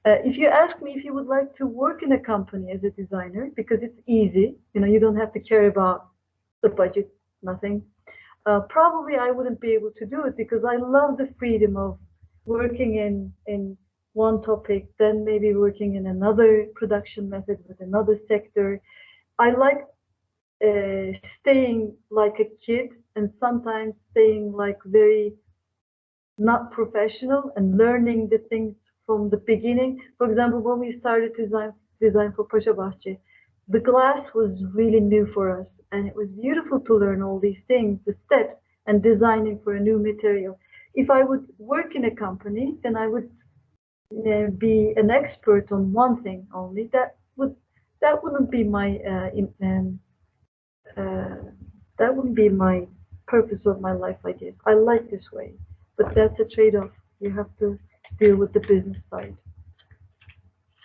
S3: If you ask me if you would like to work in a company as a designer, because it's easy, you know, you don't have to care about the budget, nothing. Probably I wouldn't be able to do it, because I love the freedom of working in one topic, then maybe working in another production method with another sector. I like staying like a kid, and sometimes staying like very not professional and learning the things from the beginning. For example, when we started design for Paşa Bahçe, the glass was really new for us, and it was beautiful to learn all these things, the steps, and designing for a new material. If I would work in a company, then I would be an expert on one thing only. That wouldn't be my that wouldn't be my purpose of my life, I guess. I like this way, but that's a trade-off. You have to deal with the business side.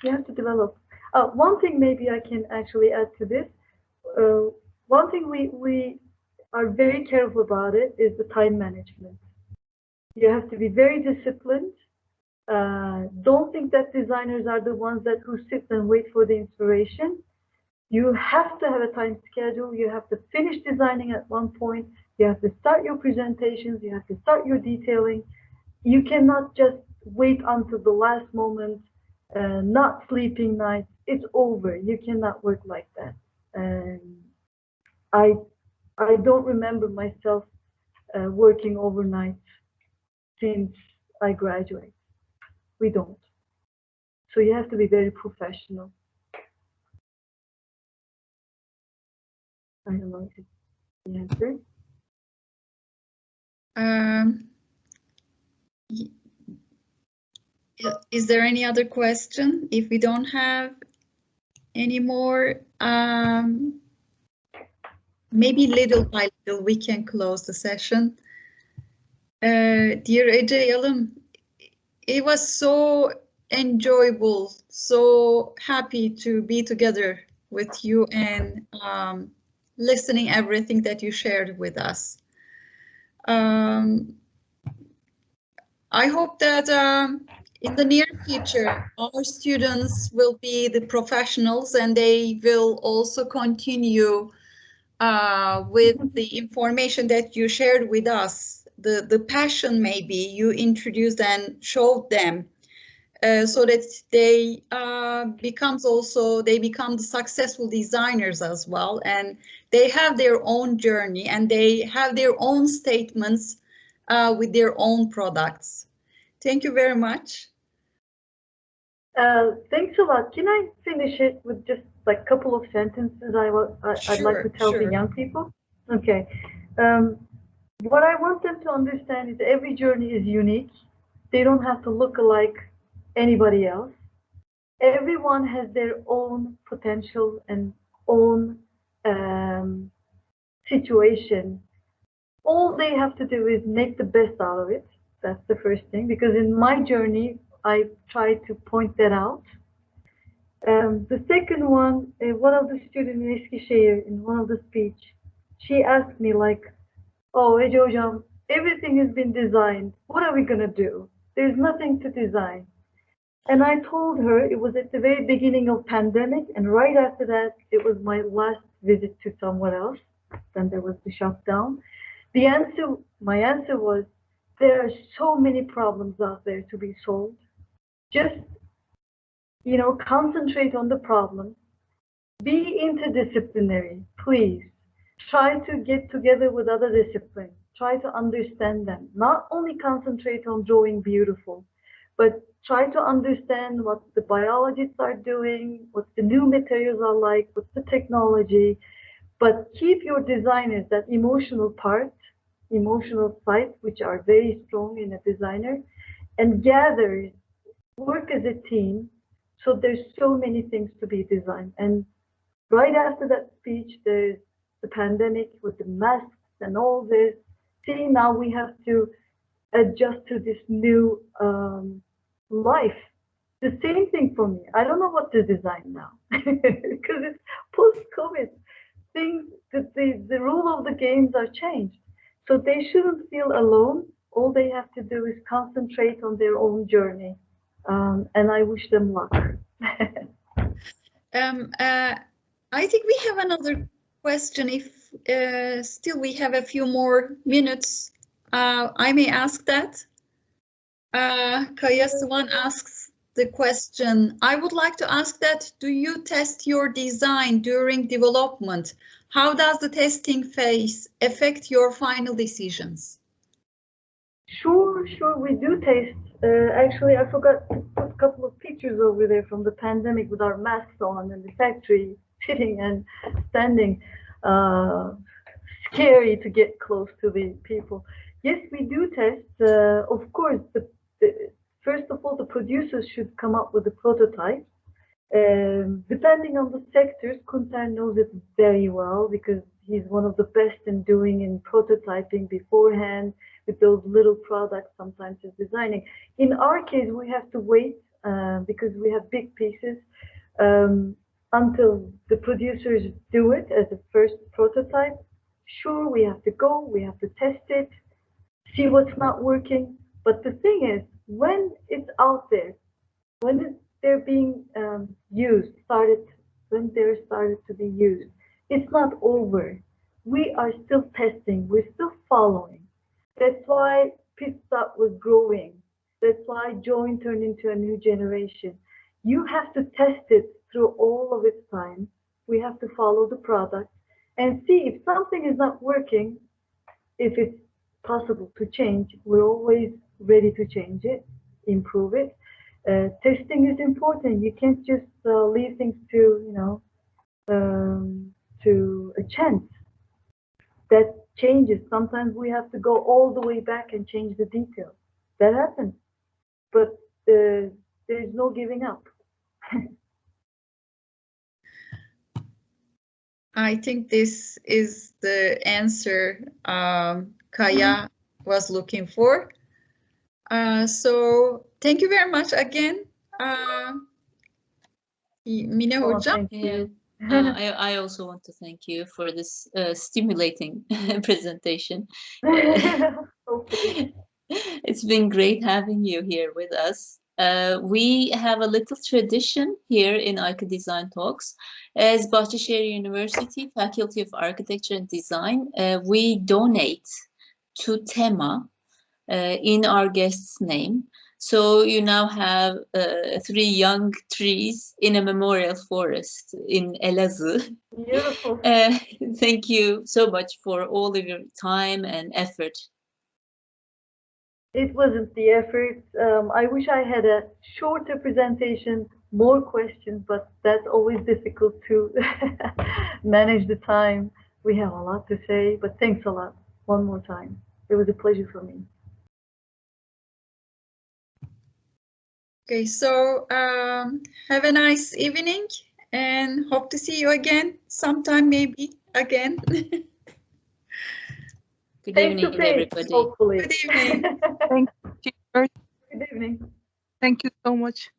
S3: You have to develop. One thing maybe I can actually add to this. One thing we are very careful about it is the time management. You have to be very disciplined. Don't think that designers are the ones who sit and wait for the inspiration. You have to have a time schedule. You have to finish designing at one point. You have to start your presentations. You have to start your detailing. You cannot just wait until the last moment, not sleeping nights. It's over. You cannot work like that. I don't remember myself working overnight since I graduated. We don't. So you have to be very professional. I don't know if it's the answer.
S2: Is there any other question? If we don't have any more? Maybe little by little we can close the session. Dear Ece Yalım, it was so enjoyable, so happy to be together with you and listening everything that you shared with us. I hope that in the near future, our students will be the professionals and they will also continue with the information that you shared with us, the passion maybe you introduced and showed them, so that they become the successful designers as well, and they have their own journey and they have their own statements with their own products. Thank you very much.
S3: Thanks a lot. Can I finish it with just like a couple of sentences I'd like to tell the young people? Okay. What I want them to understand is every journey is unique. They don't have to look alike anybody else. Everyone has their own potential and own situation. All they have to do is make the best out of it. That's the first thing, because in my journey, I try to point that out. The second one, one of the students in Eskişehir, in one of the speech, she asked me like, oh, Ece Hocam, everything has been designed. What are we going to do? There's nothing to design. And I told her it was at the very beginning of pandemic, and right after that, it was my last visit to somewhere else. Then there was the shutdown. My answer was, there are so many problems out there to be solved. Just, concentrate on the problem. Be interdisciplinary, please. Try to get together with other disciplines. Try to understand them. Not only concentrate on drawing beautiful, but try to understand what the biologists are doing, what the new materials are like, what's the technology. But keep your designers, that emotional part, emotional sides, which are very strong in a designer, and gather, work as a team. So there's so many things to be designed. And right after that speech, there's the pandemic with the masks and all this. See, now we have to adjust to this new life. The same thing for me. I don't know what to design now because it's post-COVID. Things, the rule of the games are changed. So they shouldn't feel alone. All they have to do is concentrate on their own journey. And I wish them luck.
S2: I think we have another question. If still we have a few more minutes, I may ask that. Kaya Swan asks the question, I would like to ask that, do you test your design during development? How does the testing phase affect your final decisions?
S3: Sure, we do taste. Actually, I forgot to put a couple of pictures over there from the pandemic with our masks on in the factory, sitting and standing. Scary to get close to the people. Yes, we do test. Of course, first of all, the producers should come up with a prototype. Depending on the sectors, Kunter knows it very well because he's one of the best in prototyping beforehand with those little products. Sometimes he's designing. In our case, we have to wait because we have big pieces until the producers do it as a first prototype. Sure, we have to go, we have to test it, see what's not working. But the thing is, when it's out there, when they're being when they're started to be used, it's not over. We are still testing, we're still following. That's why Pit Stop was growing. That's why Join turned into a new generation. You have to test it through all of its time. We have to follow the product and see if something is not working, if it's possible to change. We're always ready to change it, improve it. Testing is important. You can't just leave things to a chance. That changes. Sometimes we have to go all the way back and change the details. That happens, but there's no giving up.
S2: I think this is the answer Kaya was looking for. So thank you very much again, Mine
S3: Oh,
S2: Hocam.
S3: thank you.
S1: I also want to thank you for this stimulating presentation.
S3: Hopefully.
S1: It's been great having you here with us. We have a little tradition here in ArchiDesign Talks. As Bahçeşehir University Faculty of Architecture and Design, we donate to Tema in our guest's name. So you now have 3 young trees in a memorial forest in Elazığ.
S3: Beautiful.
S1: Thank you so much for all of your time and effort.
S3: It wasn't the effort. I wish I had a shorter presentation, more questions, but that's always difficult to manage the time. We have a lot to say, but thanks a lot one more time. It was a pleasure for me.
S2: Okay, so have a nice evening and hope to see you again sometime, maybe again.
S1: Good
S3: Face to
S1: evening,
S3: face,
S1: everybody.
S3: hopefully.
S2: Good evening.
S4: Thank you.
S3: Good evening.
S4: Thank you so much.